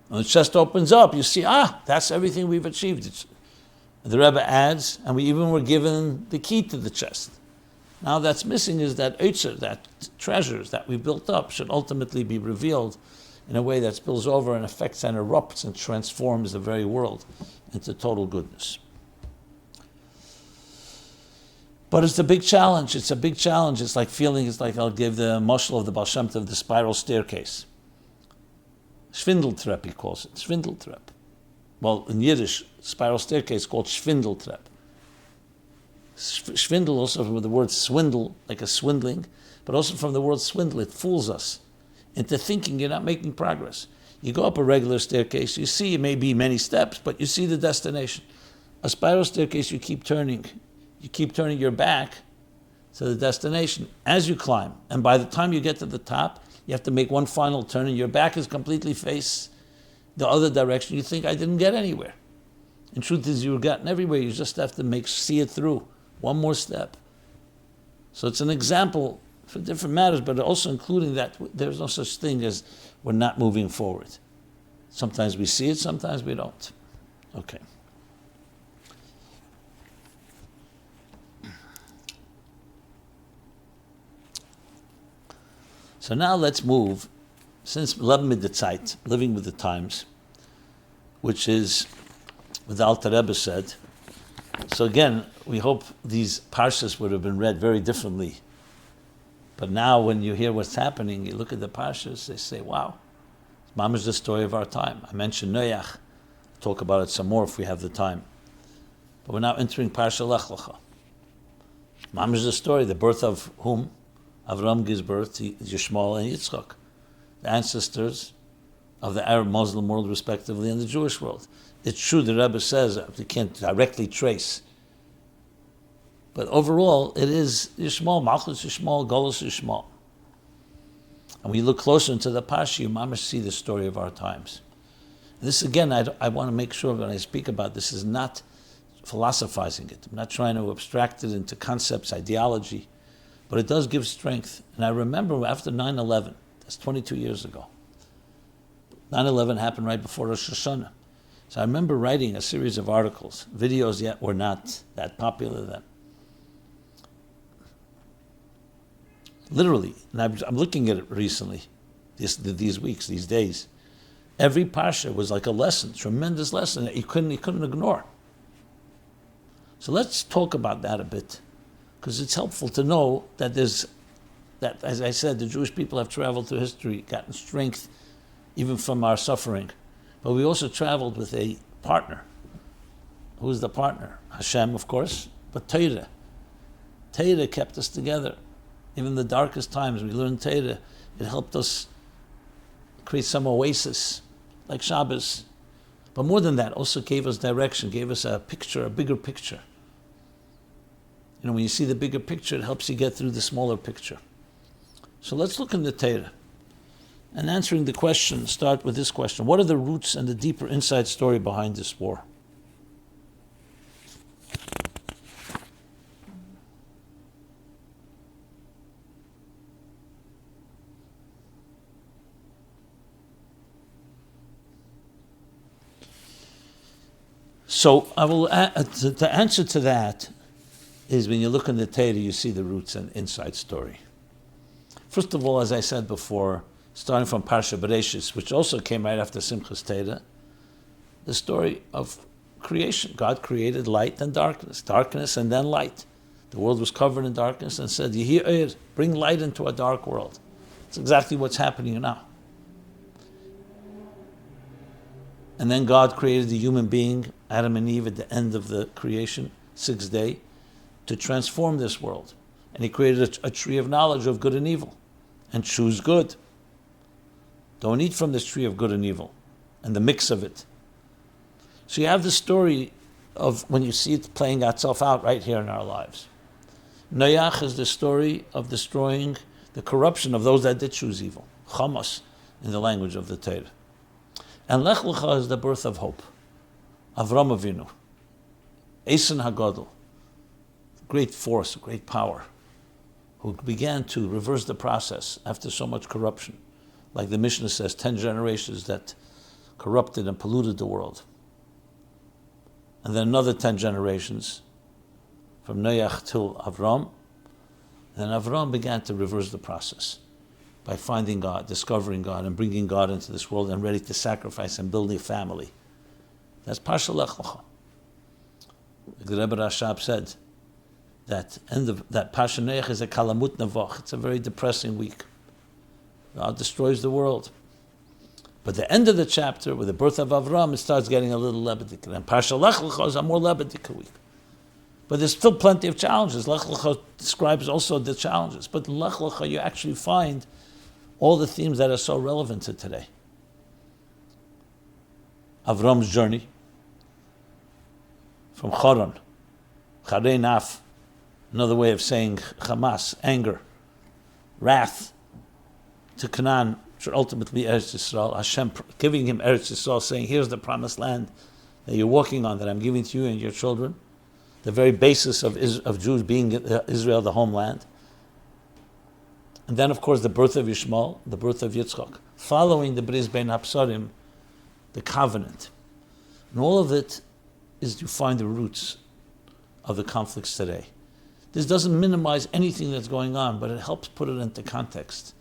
When the chest opens up, you see, that's everything we've achieved. The Rebbe adds, and we even were given the key to the chest. Now that's missing is that Eitzer, that treasures that we built up should ultimately be revealed in a way that spills over and affects and erupts and transforms the very world into total goodness. But it's a big challenge. It's a big challenge. It's like I'll give the mashal of the Baal Shem Tov, the spiral staircase. Schwindeltreppe, he calls it. Schwindeltreppe. Well, in Yiddish, spiral staircase is called Schwindeltreppe. Schwindel also from the word swindle, like a swindling, but also from the word swindle, it fools us into thinking you're not making progress. You go up a regular staircase, you see it may be many steps, but you see the destination. A spiral staircase, you keep turning your back to the destination as you climb. And by the time you get to the top, you have to make one final turn and your back is completely face the other direction. You think, I didn't get anywhere. And truth is, you've gotten everywhere. You just have to see it through. One more step. So it's an example for different matters, but also including that there's no such thing as we're not moving forward. Sometimes we see it, sometimes we don't. Okay. So now let's move, since Leben mit der Zeit, living with the times, which is what the Alter Rebbe said. So again, we hope these parshas would have been read very differently. But now when you hear what's happening, you look at the parshas, they say, wow, Mamash is the story of our time. I mentioned Noach. We'll talk about it some more if we have the time. But we're now entering Parsha Lech Lecha. Mamash is the story, the birth of whom? Avram gives birth to Yishmael and Yitzchak, the ancestors of the Arab Muslim world respectively and the Jewish world. It's true, the Rebbe says, you can't directly trace. But overall, it is Yishmael, Malchus Yishmael, Golus Yishmael. And when you look closer into the Parsha, you mamash see the story of our times. And this again, I want to make sure when I speak about this is not philosophizing it. I'm not trying to abstract it into concepts, ideology, but it does give strength. And I remember after 9/11, that's 22 years ago. 9/11 happened right before Rosh Hashanah. So I remember writing a series of articles. Videos yet were not that popular then. Literally, and I'm looking at it recently, these weeks, these days. Every parsha was like a lesson, tremendous lesson that you couldn't ignore. So let's talk about that a bit, because it's helpful to know that that, as I said, the Jewish people have traveled through history, gotten strength even from our suffering. But we also traveled with a partner. Who is the partner? Hashem, of course, but Torah. Torah kept us together. Even in the darkest times, we learned Torah. It helped us create some oasis, like Shabbos. But more than that, also gave us direction, gave us a picture, a bigger picture. You know, when you see the bigger picture, it helps you get through the smaller picture. So let's look in the Torah. And answering the question, start with this question. What are the roots and the deeper inside story behind this war? So I will the answer to that is when you look in the Torah, you see the roots and inside story. First of all, as I said before, starting from Parsha Bereshis, which also came right after Simchas Torah, the story of creation. God created light and darkness and then light. The world was covered in darkness and said, Yehi bring light into a dark world. It's exactly what's happening now. And then God created the human being, Adam and Eve, at the end of the creation, sixth day, to transform this world. And he created a tree of knowledge of good and evil. And choose good. Don't eat from this tree of good and evil. And the mix of it. So you have the story of when you see it playing itself out right here in our lives. Noach is the story of destroying the corruption of those that did choose evil. Chamos, in the language of the Torah. And Lech Lecha is the birth of hope. Avram Avinu. Eisen HaGadol. Great force, great power. Who began to reverse the process after so much corruption. Like the Mishnah says, 10 generations that corrupted and polluted the world. And then another 10 generations from Noach till Avram. Then Avram began to reverse the process by finding God, discovering God, and bringing God into this world and ready to sacrifice and build a family. That's Parsha Lech Lecha. The Rebbe Rashab said that Parsha Noach is a kalamut navach. It's a very depressing week. God destroys the world. But the end of the chapter, with the birth of Avram, it starts getting a little lebedika. And Parsha Lech Lecha is a more lebedika week. But there's still plenty of challenges. Lech Lecha describes also the challenges. But in Lech Lecha you actually find all the themes that are so relevant to today. Avram's journey from Choron, Charei Naf, another way of saying Hamas, anger, wrath, to Canaan, which are ultimately Eretz Yisrael, Hashem giving him Eretz Yisrael, saying, here's the promised land that you're walking on, that I'm giving to you and your children. The very basis of Jews being Israel, the homeland. And then, of course, the birth of Yishmael, the birth of Yitzchak, following the Bris Bein HaPsarim, the covenant. And all of it is to find the roots of the conflicts today. This doesn't minimize anything that's going on, but it helps put it into context.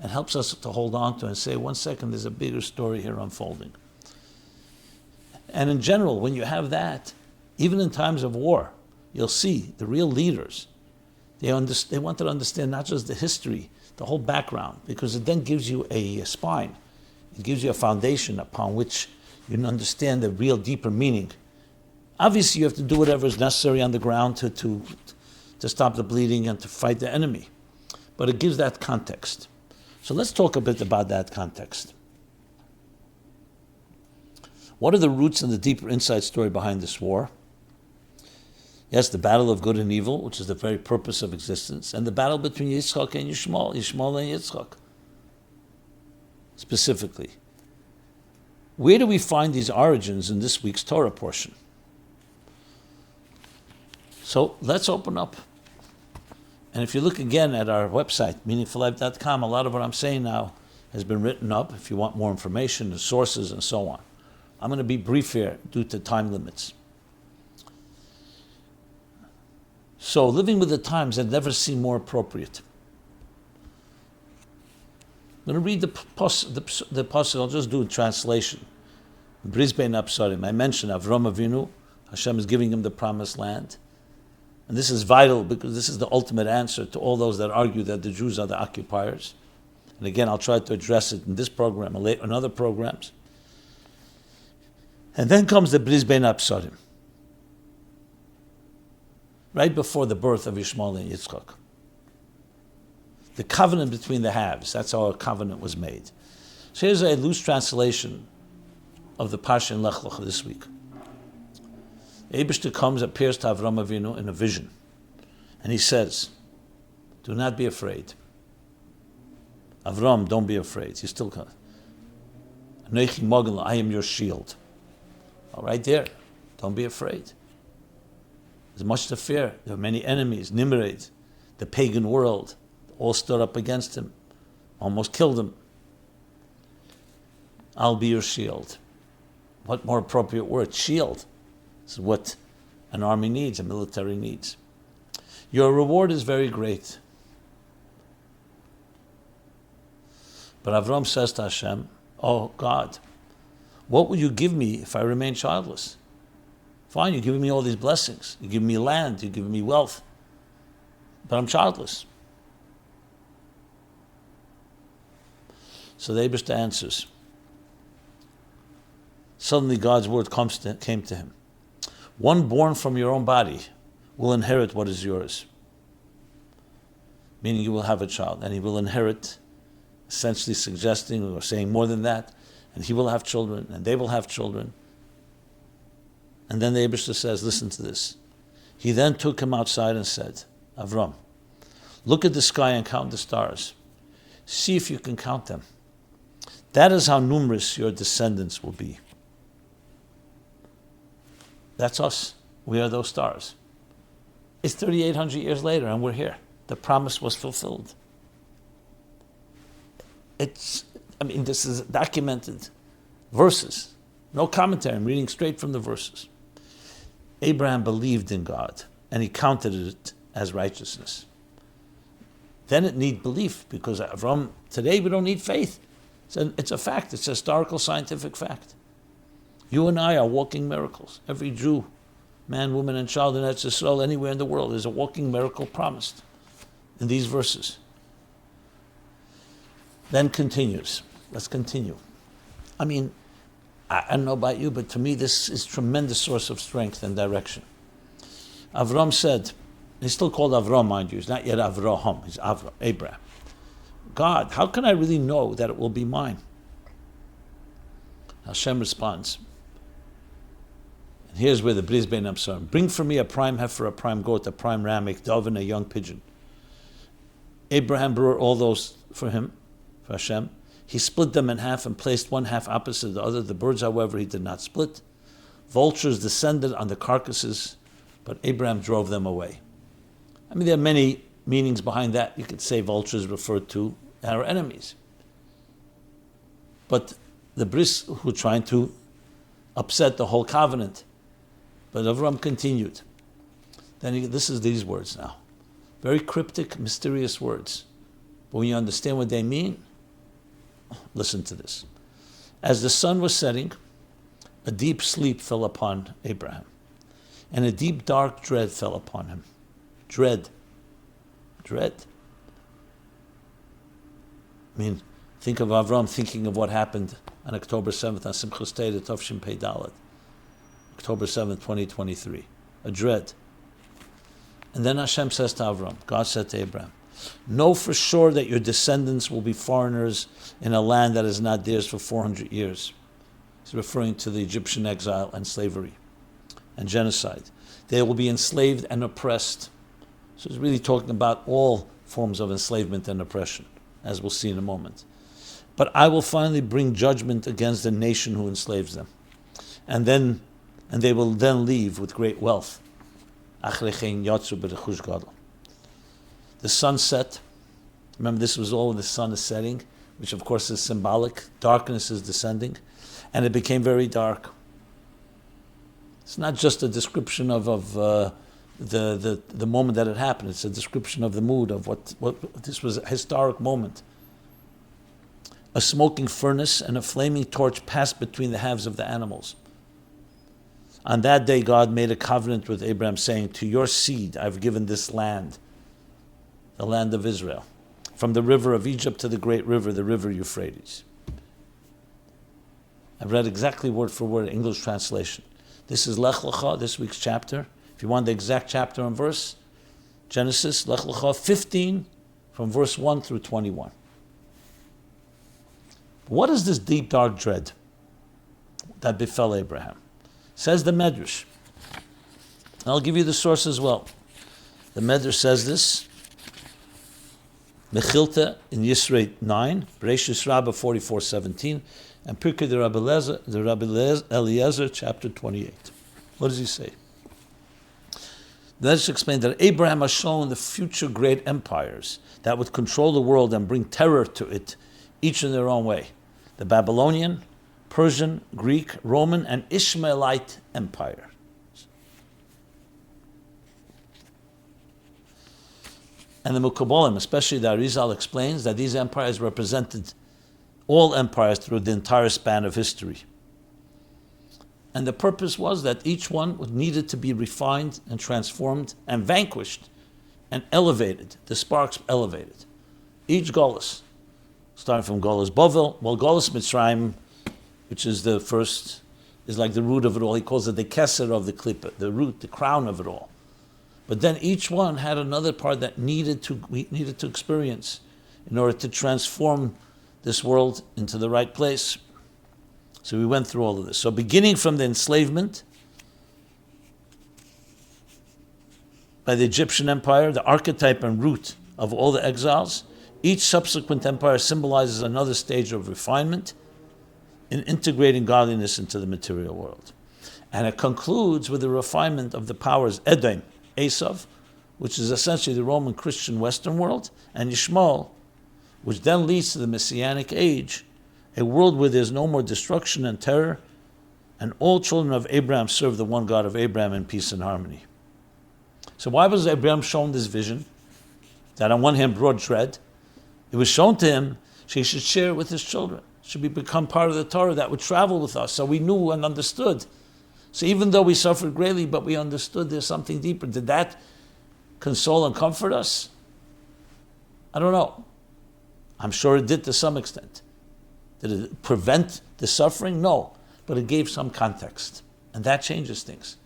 and helps us to hold on to and say, 1 second, there's a bigger story here unfolding. And in general, when you have that, even in times of war, you'll see the real leaders, they want to understand not just the history, the whole background, because it then gives you a spine. It gives you a foundation upon which you can understand the real deeper meaning. Obviously, you have to do whatever is necessary on the ground to stop the bleeding and to fight the enemy. But it gives that context. So let's talk a bit about that context. What are the roots and the deeper inside story behind this war? Yes, the battle of good and evil, which is the very purpose of existence, and the battle between Yitzchak and Yishmael and Yitzchak, specifically. Where do we find these origins in this week's Torah portion? So let's open up. And if you look again at our website, meaningfullife.com, a lot of what I'm saying now has been written up if you want more information, the sources, and so on. I'm going to be brief here due to time limits. So living with the times had never seemed more appropriate. I'm going to read the pasuk. I'll just do a translation. Brisbein Apsarim. I mentioned Avram Avinu. Hashem is giving him the promised land. And this is vital because this is the ultimate answer to all those that argue that the Jews are the occupiers. And again, I'll try to address it in this program and in other programs. And then comes the Brisbein Apsarim, right before the birth of Yishmael and Yitzchak. The covenant between the halves, that's how a covenant was made. So here's a loose translation of the Parsha in Lech Lecha this week. Eibishter comes, appears to Avram Avinu in a vision, and he says, do not be afraid. Avram, don't be afraid. You still can't. I am your shield. All right there. Don't be afraid. There's much to fear. There are many enemies. Nimrod, the pagan world, all stood up against him, almost killed him. I'll be your shield. What more appropriate word? Shield. This is what an army needs, a military needs. Your reward is very great. But Avram says to Hashem, oh God, what will you give me if I remain childless? Fine, you're giving me all these blessings. You're giving me land, you're giving me wealth. But I'm childless. So the Eibishter answers. Suddenly God's word came to him. One born from your own body will inherit what is yours. Meaning you will have a child, and he will inherit, essentially suggesting or saying more than that, and he will have children, and they will have children. And then the Eibishter says, listen to this. He then took him outside and said, Avram, look at the sky and count the stars. See if you can count them. That is how numerous your descendants will be. That's us. We are those stars. It's 3,800 years later and we're here. The promise was fulfilled. This is documented verses. No commentary. I'm reading straight from the verses. Abraham believed in God and he counted it as righteousness. Then it needs belief because from today we don't need faith. It's a fact. It's a historical scientific fact. You and I are walking miracles. Every Jew, man, woman, and child in Eretz Yisrael, anywhere in the world, is a walking miracle promised in these verses. Then continues. Let's continue. I don't know about you, but to me this is a tremendous source of strength and direction. Avram said, he's still called Avram, mind you, he's not yet Avraham, he's Abraham. God, how can I really know that it will be mine? Hashem responds, and here's where the Brisbein Apsarim, bring for me a prime heifer, a prime goat, a prime ram, a dove, and a young pigeon. Abraham brought all those for him, for Hashem. He split them in half and placed one half opposite the other. The birds, however, he did not split. Vultures descended on the carcasses, but Abraham drove them away. There are many meanings behind that. You could say vultures refer to our enemies. But the Bris who were trying to upset the whole covenant. But Avram continued. Then this is these words now. Very cryptic, mysterious words. But when you understand what they mean, listen to this. As the sun was setting, a deep sleep fell upon Abraham, and a deep dark dread fell upon him. Dread. I mean, think of Avram thinking of what happened on October 7th, on Simchas Torah, Tov Pei Dalet, October 7th, 2023. A dread. And then Hashem says to Avram, God said to Abraham, know for sure that your descendants will be foreigners in a land that is not theirs for 400 years. He's referring to the Egyptian exile and slavery and genocide. They will be enslaved and oppressed. So he's really talking about all forms of enslavement and oppression, as we'll see in a moment. But I will finally bring judgment against the nation who enslaves them. And they will then leave with great wealth. The sun set. Remember, this was all when the sun is setting, which of course is symbolic. Darkness is descending. And it became very dark. It's not just a description of the moment that it happened. It's a description of the mood of what this was a historic moment. A smoking furnace and a flaming torch passed between the halves of the animals. On that day, God made a covenant with Abraham, saying, to your seed I've given this land, the land of Israel, from the river of Egypt to the great river, the river Euphrates. I've read exactly word for word English translation. This is Lech Lecha, this week's chapter. If you want the exact chapter and verse, Genesis, Lech Lecha 15, from verse 1 through 21. What is this deep, dark dread that befell Abraham? Says the Medrash. I'll give you the source as well. The Medrash says this. Mechilta in Yisrei 9, Bereshis Rabbah 44:17, and Pirkei the Rabbi Eliezer, chapter 28. What does he say? The Medrash explained that Abraham has shown the future great empires that would control the world and bring terror to it, each in their own way. The Babylonian, Persian, Greek, Roman, and Ishmaelite empire. And the Mukabalim, especially the Arizal, explains that these empires represented all empires through the entire span of history. And the purpose was that each one needed to be refined and transformed and vanquished and elevated, the sparks elevated. Each Golus, starting from Golus Bovel, well, Golus Mitzrayim, which is the first, is like the root of it all. He calls it the keser of the klippah, the root, the crown of it all. But then each one had another part that we needed to experience in order to transform this world into the right place. So we went through all of this. So beginning from the enslavement by the Egyptian empire, the archetype and root of all the exiles, each subsequent empire symbolizes another stage of refinement in integrating godliness into the material world. And it concludes with the refinement of the powers Edom, Esav, which is essentially the Roman Christian Western world, and Yishmael, which then leads to the Messianic age, a world where there's no more destruction and terror, and all children of Abraham serve the one God of Abraham in peace and harmony. So why was Abraham shown this vision that on one hand brought dread? It was shown to him so he should share it with his children. It should become part of the Torah that would travel with us, so we knew and understood. So even though we suffered greatly, but we understood there's something deeper. Did that console and comfort us? I don't know. I'm sure it did to some extent. Did it prevent the suffering? No. But it gave some context. And that changes things.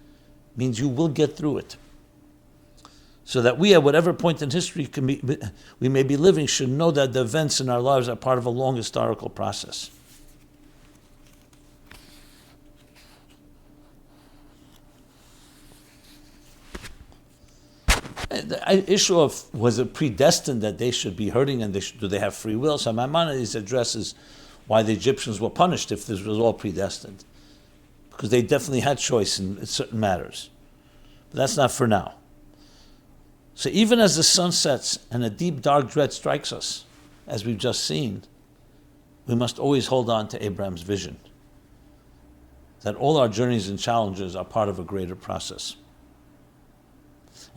It means you will get through it. So that we, at whatever point in history we may be living, should know that the events in our lives are part of a long historical process. The issue of was it predestined that they should be hurting and do they have free will? So Maimonides addresses why the Egyptians were punished if this was all predestined. Because they definitely had choice in certain matters. But that's not for now. So even as the sun sets and a deep dark dread strikes us, as we've just seen, we must always hold on to Abraham's vision. That all our journeys and challenges are part of a greater process.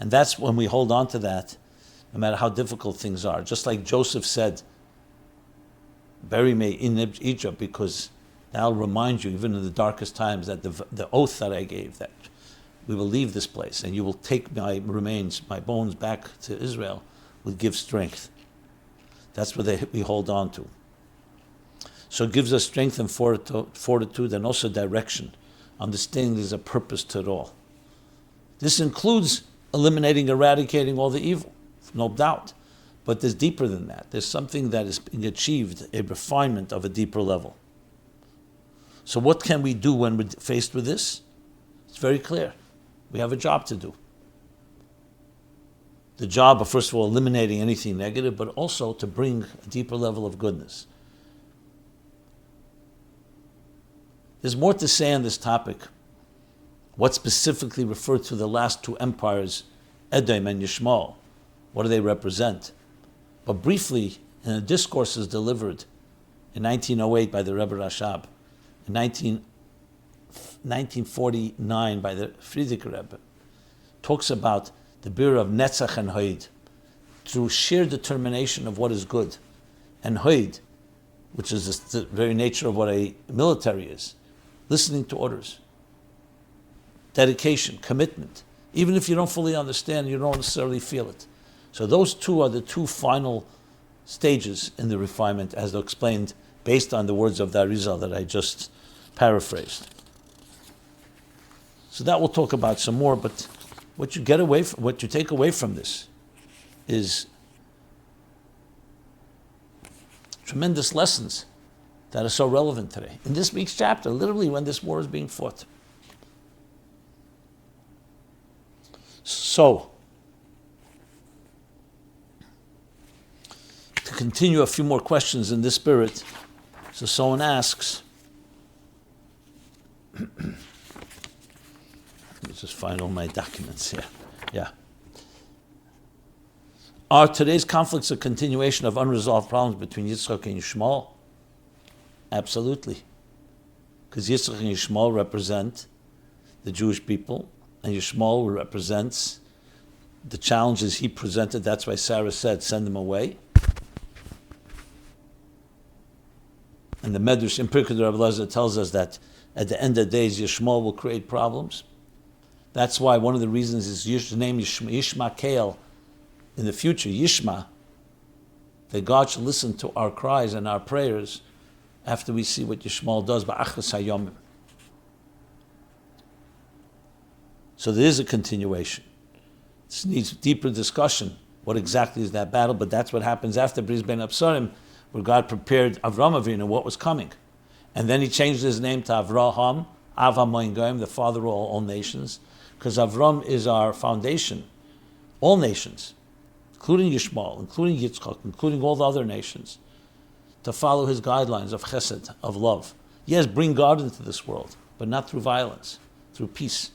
And that's when we hold on to that no matter how difficult things are. Just like Joseph said, bury me in Egypt, because I'll remind you, even in the darkest times, that the oath that I gave, that we will leave this place and you will take my remains, my bones, back to Israel, will give strength. That's what we hold on to. So it gives us strength and fortitude, and also direction, understanding there's a purpose to it all. This includes eradicating all the evil, no doubt. But there's deeper than that. There's something that is being achieved, a refinement of a deeper level. So what can we do when we're faced with this? It's very clear. We have a job to do. The job of, first of all, eliminating anything negative, but also to bring a deeper level of goodness. There's more to say on this topic. What specifically referred to the last two empires, Edom and Yishmael? What do they represent? But briefly, in a discourse delivered in 1908 by the Rebbe Rashab, in 1949 by the Frierdiker Rebbe, talks about the bir of Netzach and Hoid, through sheer determination of what is good, and Hoid, which is the very nature of what a military is, listening to orders, dedication, commitment. Even if you don't fully understand, you don't necessarily feel it. So those two are the two final stages in the refinement, as explained based on the words of the Arizal that I just paraphrased. So that we'll talk about some more, but what you take away from this is tremendous lessons that are so relevant today. In this week's chapter, literally when this war is being fought. So, to continue a few more questions in this spirit, so someone asks, let me just find all my documents here. Yeah. Are today's conflicts a continuation of unresolved problems between Yitzchak and Yishmael? Absolutely. Because Yitzchak and Yishmael represent the Jewish people, and Yishmael represents the challenges he presented. That's why Sarah said, send them away. And the Medrash in Pirkei Rabbi Elazar tells us that at the end of the days, Yishmael will create problems. That's why one of the reasons is the name Yishma Kael in the future, Yishma, that God should listen to our cries and our prayers after we see what Yishmael does, Ba'achas HaYomim. So there is a continuation. This needs deeper discussion. What exactly is that battle? But that's what happens after Bris Ben Absarim, where God prepared Avram Avinu what was coming. And then he changed his name to Avraham, Av HaMoin Goyim, the father of all nations, because Avram is our foundation. All nations, including Yishmael, including Yitzchak, including all the other nations, to follow his guidelines of chesed, of love. Yes, bring God into this world, but not through violence, through peace.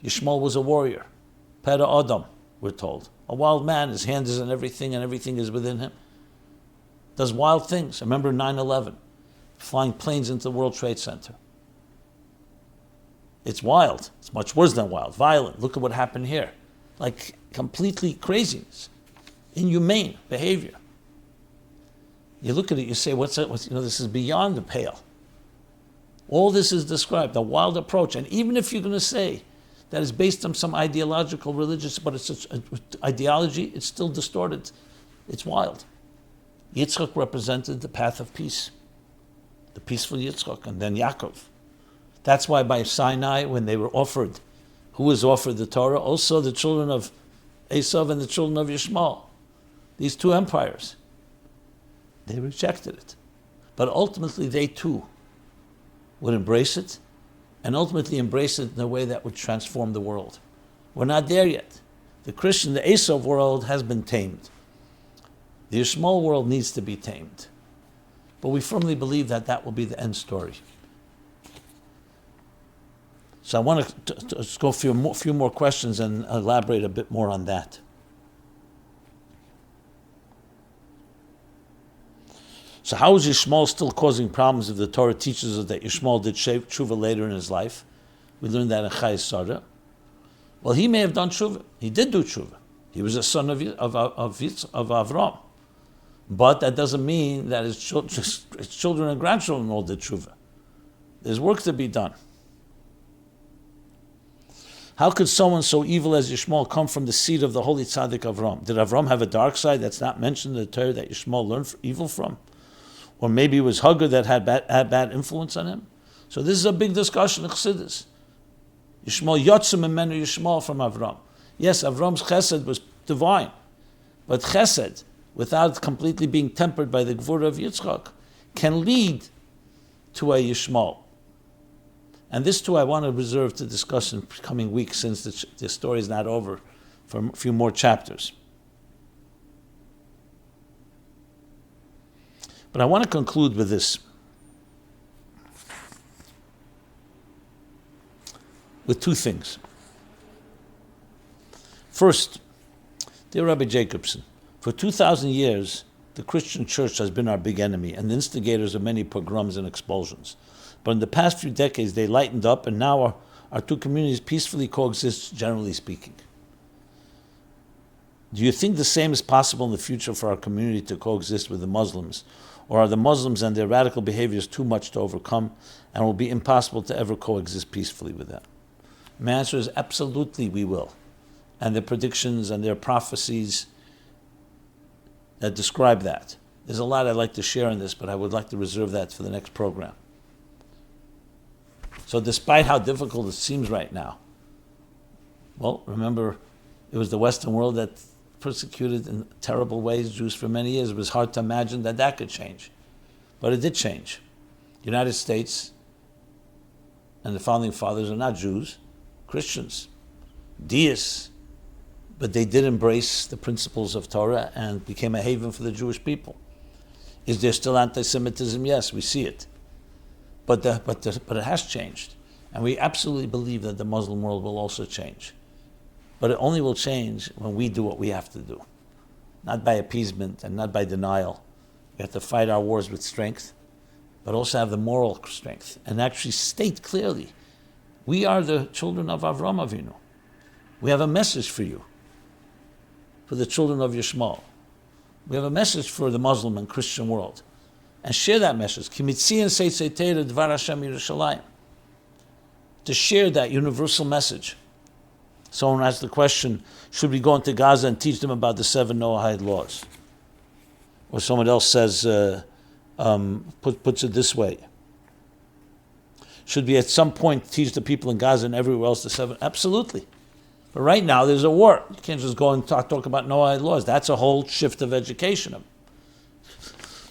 Yishmael was a warrior. Pera Adam, we're told. A wild man, his hand is in everything and everything is within him. Does wild things. Remember 9/11, flying planes into the World Trade Center. It's wild. It's much worse than wild. Violent. Look at what happened here. Like completely craziness. Inhumane behavior. You look at it, you say, this is beyond the pale. All this is described, a wild approach. And even if you're going to say that it's based on some ideological, religious, but it's ideology, it's still distorted. It's wild. Yitzchak represented the path of peace. The peaceful Yitzchak, and then Yaakov. That's why by Sinai, when they were offered, who was offered the Torah? Also the children of Esav and the children of Yishmael. These two empires. They rejected it. But ultimately they too would embrace it, and ultimately embrace it in a way that would transform the world. We're not there yet. The Esav world has been tamed. The Yishmael world needs to be tamed. But we firmly believe that that will be the end story. So I want to just go a few more questions and elaborate a bit more on that. So how is Yishmael still causing problems if the Torah teaches us that Yishmael did tshuva later in his life? We learned that in Chayei Sarah. Well, he may have done tshuva. He did do tshuva. He was a son of Avram. But that doesn't mean that his children and grandchildren all did tshuva. There's work to be done. How could someone so evil as Yishmael come from the seed of the holy tzaddik Avram? Did Avram have a dark side that's not mentioned in the Torah that Yishmael learned evil from? Or maybe it was Hagar that had bad influence on him? So this is a big discussion in Chassidus. Yishmael yotzim imenu Yishmael from Avram. Yes, Avram's chesed was divine, but chesed, without completely being tempered by the gvura of Yitzchak, can lead to a Yishmael. And this too I want to reserve to discuss in coming weeks, since the story is not over, for a few more chapters. But I want to conclude with this. With two things. First, dear Rabbi Jacobson, for 2,000 years, the Christian church has been our big enemy and the instigators of many pogroms and expulsions. But in the past few decades, they lightened up, and now our two communities peacefully coexist, generally speaking. Do you think the same is possible in the future for our community to coexist with the Muslims? Or are the Muslims and their radical behaviors too much to overcome and will be impossible to ever coexist peacefully with them? My answer is absolutely we will. And the predictions and their prophecies that describe that. There's a lot I'd like to share on this, but I would like to reserve that for the next program. So despite how difficult it seems right now, well, remember, it was the Western world that persecuted in terrible ways Jews for many years. It was hard to imagine that could change. But it did change. The United States and the Founding Fathers are not Jews, Christians, deists, but they did embrace the principles of Torah and became a haven for the Jewish people. Is there still anti-Semitism? Yes, we see it. But it has changed. And we absolutely believe that the Muslim world will also change. But it only will change when we do what we have to do. Not by appeasement and not by denial. We have to fight our wars with strength, but also have the moral strength and actually state clearly, we are the children of Avram Avinu. We have a message for you, for the children of Yishmael. We have a message for the Muslim and Christian world. And share that message. To share that universal message. Someone asked the question, should we go into Gaza and teach them about the 7 Noahide laws? Or someone else says, puts it this way. Should we at some point teach the people in Gaza and everywhere else the 7? Absolutely. But right now there's a war. You can't just go and talk about Noahide laws. That's a whole shift of education.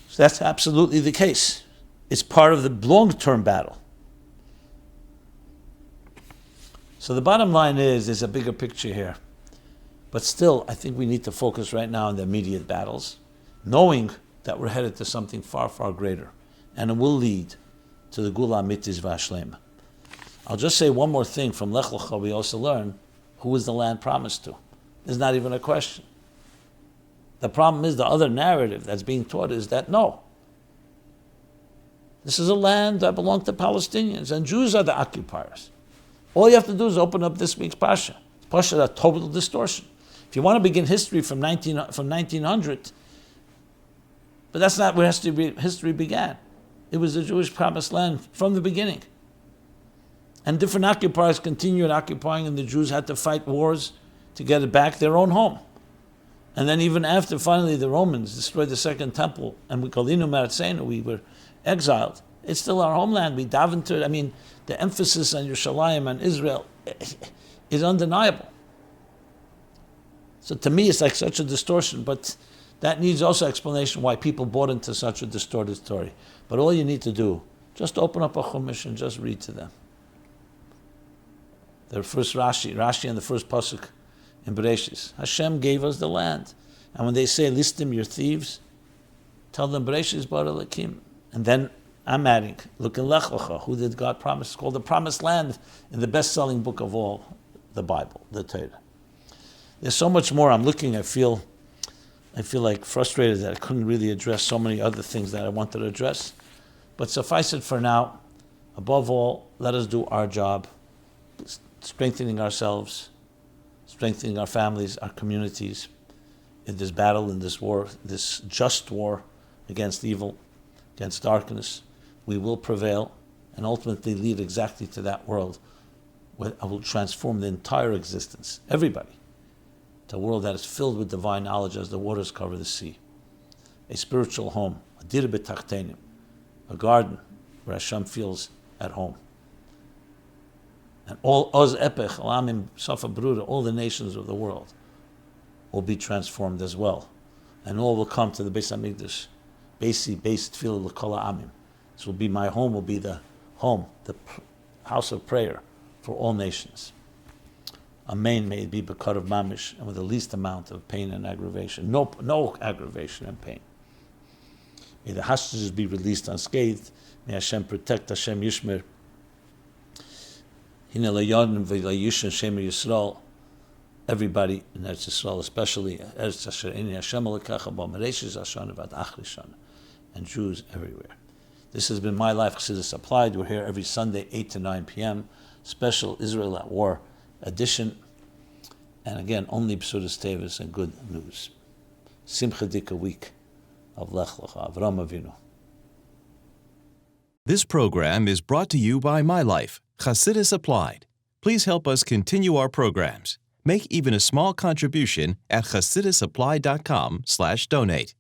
So that's absolutely the case. It's part of the long-term battle. So the bottom line is, there's a bigger picture here. But still, I think we need to focus right now on the immediate battles, knowing that we're headed to something far, far greater. And it will lead to the Gula Amitis Vashlema. I'll just say one more thing. From Lech Lecha, we also learn who is the land promised to. There's not even a question. The problem is the other narrative that's being taught is that no. This is a land that belongs to Palestinians, and Jews are the occupiers. All you have to do is open up this week's Pasha. Pasha is a total distortion. If you want to begin history from 1900, but that's not where history began. It was the Jewish promised land from the beginning. And different occupiers continued occupying, and the Jews had to fight wars to get it back their own home. And then even after finally the Romans destroyed the Second Temple, and we called Inu Maratzenu, we were exiled, it's still our homeland. We daven to it. I mean, the emphasis on Yerushalayim and Israel is undeniable. So to me, it's like such a distortion, but that needs also explanation why people bought into such a distorted story. But all you need to do, just open up a Chumash and just read to them. The first Rashi and the first Pasuk in Bereshis. Hashem gave us the land. And when they say, listim, your thieves, tell them, Bereshis bar Elokim. And then I'm adding, look in Lech Lecha, who did God promise? It's called the Promised Land in the best-selling book of all, the Bible, the Torah. There's so much more I'm looking. I feel like frustrated that I couldn't really address so many other things that I wanted to address. But suffice it for now. Above all, let us do our job, strengthening ourselves, strengthening our families, our communities, in this battle, in this war, this just war against evil, against darkness. We will prevail and ultimately lead exactly to that world where I will transform the entire existence, everybody, to a world that is filled with divine knowledge as the waters cover the sea. A spiritual home, a dir b'tachtenim, a garden where Hashem feels at home. And all Oz Epech, Alamim, Safa Bruda, all the nations of the world will be transformed as well. And all will come to the Beis HaMikdash, Beis Tefillah L'Kol Ha'amim. This will be my home, will be the home, the house of prayer for all nations. Amen, may it be Bekar of Mamish, and with the least amount of pain and aggravation. No aggravation and pain. May the hostages be released unscathed. May Hashem protect, Hashem Yishmer. Everybody in Eretz Yisrael, especially and Jews everywhere. This has been My Life Chassidus Applied. We're here every Sunday, 8 to 9 p.m. Special Israel at War edition. And again, only B'sudas Tevis and good news. Simcha Dika week of Lech Lecha, Avram Avinu. This program is brought to you by My Life, Chassidus Applied. Please help us continue our programs. Make even a small contribution at chassidusapply.com/donate.